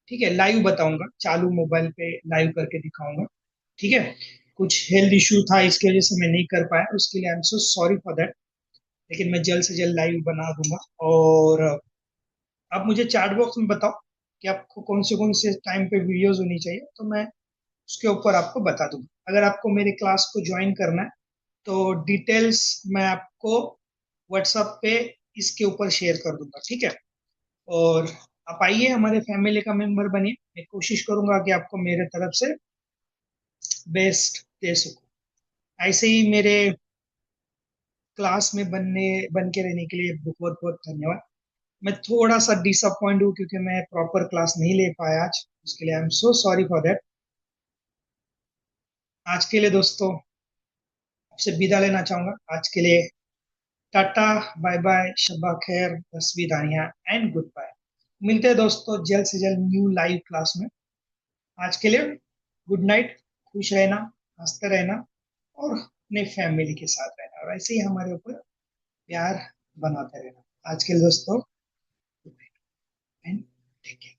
ठीक है, लाइव बताऊंगा, चालू मोबाइल पे लाइव करके दिखाऊंगा। ठीक है, कुछ हेल्थ इशू था इसकी वजह से मैं नहीं कर पाया, उसके लिए I am so sorry for that. लेकिन मैं जल्द से जल्द लाइव बना दूंगा। और आप मुझे चैट बॉक्स में बताओ कि आपको कौन से टाइम पे वीडियोस होनी चाहिए, तो मैं उसके ऊपर आपको बता दूंगा। अगर आपको मेरे क्लास को ज्वाइन करना है तो डिटेल्स मैं आपको व्हाट्सएप पे इसके ऊपर शेयर कर दूंगा। ठीक है, और आप आइए हमारे फैमिली का मेंबर बनिए। मैं कोशिश करूंगा कि आपको मेरे तरफ से बेस्ट दे सकूं। ऐसे ही मेरे क्लास में बन के रहने के लिए बहुत बहुत धन्यवाद। मैं थोड़ा सा डिसअपॉइंट हूँ क्योंकि मैं प्रॉपर क्लास नहीं ले पाया आज, उसके लिए I am so sorry for that. आज के लिए दोस्तों आपसे विदा लेना चाहूंगा। आज के लिए टाटा, बाय बाय, शब्बा खैर, तस्वीर एंड गुड बाय। मिलते हैं दोस्तों जल्द से जल्द न्यू लाइव क्लास में। आज के लिए गुड नाइट, खुश रहना, हंसते रहना, और अपने फैमिली के साथ रहना, और ऐसे ही हमारे ऊपर प्यार बनाते रहना। आज के लिए दोस्तों good night and take care.